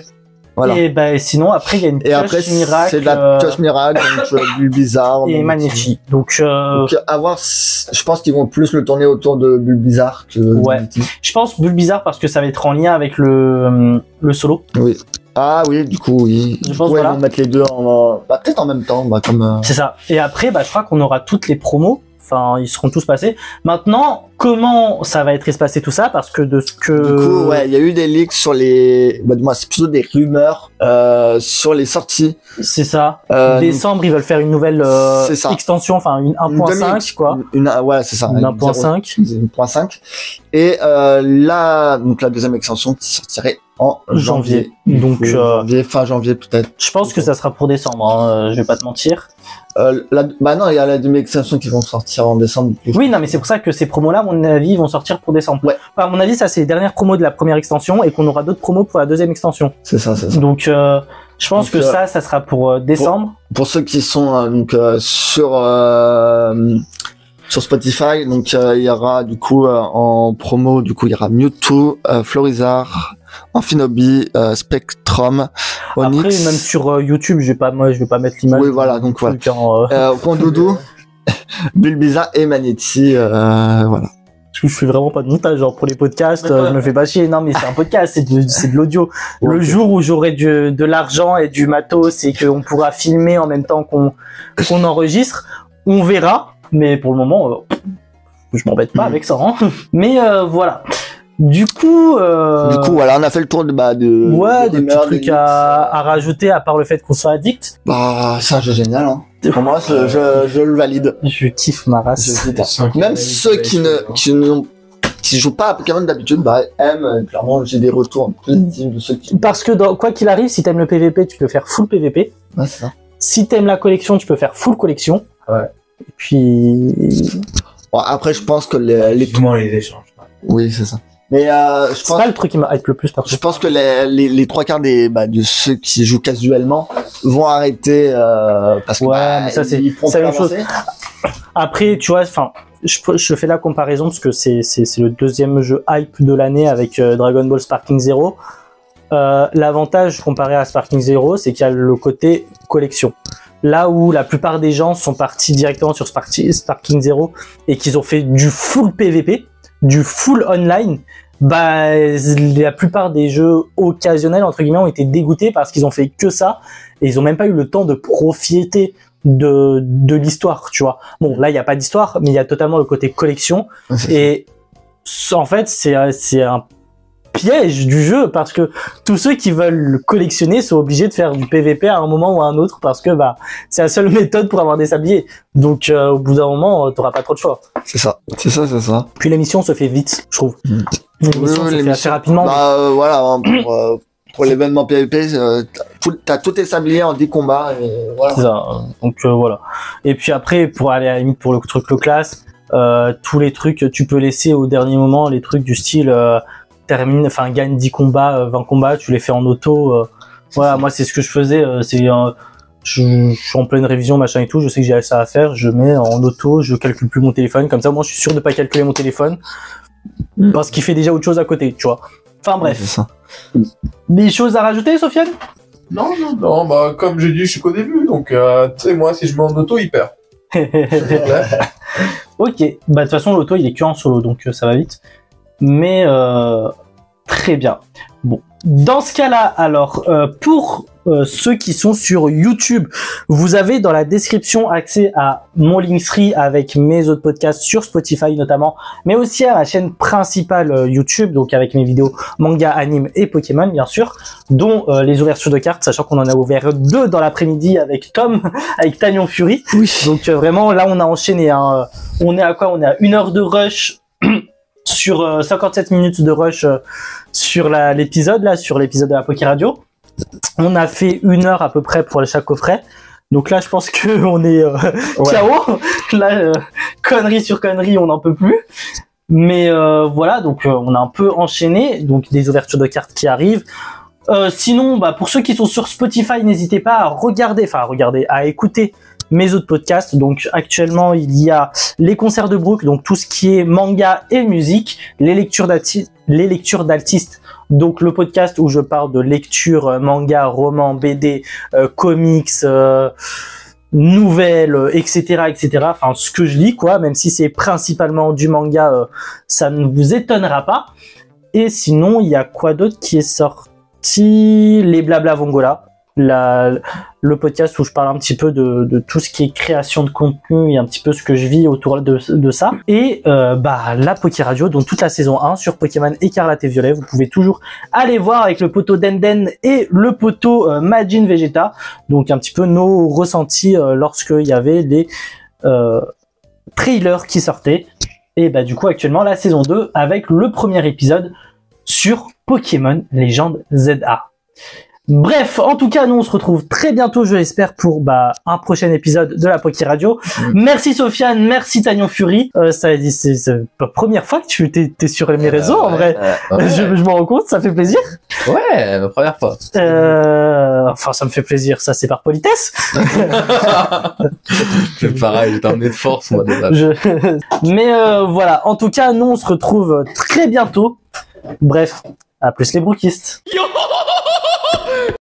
Voilà. Et bah sinon après il y a une Et après pioche miracle c'est de la pioche miracle, donc Bulbizarre. et donc, Magnéti. Donc Donc à voir, je pense qu'ils vont plus le tourner autour de Bulbizarre que Ouais. Magnéti. je pense Bulbizarre parce que ça va être en lien avec le solo. Oui. Ah oui, du coup oui. Je pense, Ouais, voilà. ils vont mettre les deux en bah, peut-être en même temps, bah comme C'est ça. Et après bah je crois qu'on aura toutes les promos. Enfin, ils seront tous passés. Maintenant, comment ça va être espacé tout ça? Parce que de ce que... Du coup, ouais, il y a eu des leaks sur les, bah, moi, c'est plutôt des rumeurs, sur les sorties. C'est ça. Donc, Décembre, ils veulent faire une nouvelle C'est ça. extension, enfin une 1.5 quoi. ouais, c'est ça. Une 1.5. 1.5. Et, là, donc la deuxième extension qui sortirait en janvier. Donc, Fin janvier peut-être. je pense que ça sera pour décembre. Hein, je vais pas te mentir. Bah non, il y a la deuxième extension qui vont sortir en décembre. Du coup. Oui, non, mais c'est pour ça que ces promos-là, à mon avis, vont sortir pour décembre. Ouais. Enfin, à mon avis, ça c'est les dernières promos de la première extension et qu'on aura d'autres promos pour la deuxième extension. C'est ça. Donc, je pense Donc, que ça sera pour décembre. Pour ceux qui sont donc sur Spotify, donc il y aura du coup en promo, du coup il y aura Mewtwo, Florizard, Amphinobi, Spectrum, Onyx. Après, même sur YouTube, je vais pas mettre l'image. Oui, voilà, donc voilà. Truc, hein, Condoudou, Bulbizarre et Magnéti, voilà. Parce que je fais vraiment pas de montage, genre pour les podcasts, je me fais pas chier. Non, mais c'est un podcast, c'est de l'audio. Ouais, Le ok. jour où j'aurai de l'argent et du matos et qu'on pourra filmer en même temps qu'on enregistre, on verra. Mais pour le moment, je m'embête pas avec ça. Hein. Mais voilà. Du coup, Voilà, on a fait le tour de ouais, des petits rumeurs, trucs leaks. à rajouter à part le fait qu'on soit addict. Bah, c'est un jeu génial, hein. Pour moi, je le valide. Je kiffe ma race. Même ceux qui jouent pas à Pokémon d'habitude, bah, aiment, clairement, j'ai des retours positifs de ceux qui... Parce que quoi qu'il arrive, si t'aimes le PVP, tu peux faire full PVP. Ouais, c'est ça. Si t'aimes la collection, tu peux faire full collection. Ouais. Et puis, Bon, après, je pense que Comment les échanges. oui, c'est ça. Mais, je c'est pense, pas le truc qui m'a hype le plus parce que je pense que les trois quarts de ceux qui jouent casuellement vont arrêter, parce que, Ouais, bah, mais ça, c'est ils la même plus chose. avancer. après, tu vois, enfin, je fais la comparaison parce que c'est le deuxième jeu hype de l'année avec Dragon Ball Sparking Zero. L'avantage comparé à Sparking Zero, c'est qu'il y a le côté collection. Là où la plupart des gens sont partis directement sur Sparking Zero et qu'ils ont fait du full PVP, du full online, bah la plupart des jeux occasionnels entre guillemets ont été dégoûtés parce qu'ils ont fait que ça et ils ont même pas eu le temps de profiter de l'histoire, tu vois. Bon, là il y a pas d'histoire, mais il y a totalement le côté collection Ouais, c'est ça. et en fait c'est un piège du jeu parce que tous ceux qui veulent le collectionner sont obligés de faire du PVP à un moment ou à un autre parce que bah c'est la seule méthode pour avoir des sabliers. Donc au bout d'un moment t'auras pas trop de choix. C'est ça. Puis l'émission se fait vite, je trouve. Mm. L'émission se fait assez rapidement. Bah, voilà, hein, pour l'événement PvP, t'as tous tes sabliers en 10 combats, et voilà. C'est ça. Donc voilà. Et puis après pour aller à la limite pour le truc low class, tous les trucs tu peux laisser au dernier moment, les trucs du style gagne 10 combats, 20 combats, tu les fais en auto. Voilà, moi c'est ce que je faisais. Je suis en pleine révision, machin et tout, je sais que j'ai ça à faire, je mets en auto, je calcule plus mon téléphone, comme ça moi je suis sûr de pas calculer mon téléphone, parce qu'il fait déjà autre chose à côté, tu vois. Enfin bref. C'est ça. Des choses à rajouter, Sofiane? Non, bah, comme j'ai dit, je suis qu'au début, donc, tu sais, moi, si je mets en auto, il perd. Ok, bah de toute façon l'auto il est que en solo donc ça va vite. Mais très bien. Bon, dans ce cas-là, alors pour ceux qui sont sur YouTube, vous avez dans la description accès à mon Linktree avec mes autres podcasts sur Spotify notamment, mais aussi à la chaîne principale YouTube, donc avec mes vidéos manga, anime et Pokémon bien sûr, dont les ouvertures de cartes, sachant qu'on en a ouvert 2 dans l'après-midi avec Tom, avec Tanyon Fury. Oui. Donc vraiment là on a enchaîné, hein. On est à quoi? On est à 1 heure de rush sur 57 minutes de rush sur l'épisode là, sur l'épisode de la Poké Radio. On a fait 1 heure à peu près pour chaque coffret. Donc là, je pense que on est KO. Là, connerie sur connerie, on n'en peut plus. Mais voilà, donc on a un peu enchaîné. Donc des ouvertures de cartes qui arrivent. Sinon, bah pour ceux qui sont sur Spotify, n'hésitez pas à écouter mes autres podcasts. Donc actuellement, il y a les concerts de Brooke, donc tout ce qui est manga et musique, les lectures d'Altiste. Donc le podcast où je parle de lecture, manga, roman, BD, comics, nouvelles, etc., etc. Enfin, ce que je lis, quoi. Même si c'est principalement du manga, ça ne vous étonnera pas. Et sinon, il y a quoi d'autre qui est sorti? Les Blabla Vongola. Le podcast où je parle un petit peu de tout ce qui est création de contenu et un petit peu ce que je vis autour de ça. Et la Poké Radio, donc toute la saison 1 sur Pokémon Écarlate et Violet. Vous pouvez toujours aller voir avec le poteau Denden et le poteau Majin Vegeta. Donc un petit peu nos ressentis lorsqu'il y avait les trailers qui sortaient. Et bah du coup actuellement la saison 2 avec le premier épisode sur Pokémon Légende ZA. Bref, en tout cas, nous on se retrouve très bientôt, je l'espère, pour un prochain épisode de la Poké Radio. Merci Sofiane, merci Tanyon Fury. C'est la première fois que tu t'es sur mes réseaux, en vrai. Je m'en rends compte, ça fait plaisir. Ouais, ma première fois. Enfin, ça me fait plaisir, ça c'est par politesse. C'est pareil, j'étais emmené de force, moi, déjà. Mais voilà, en tout cas, nous on se retrouve très bientôt. Bref, à plus les brookistes.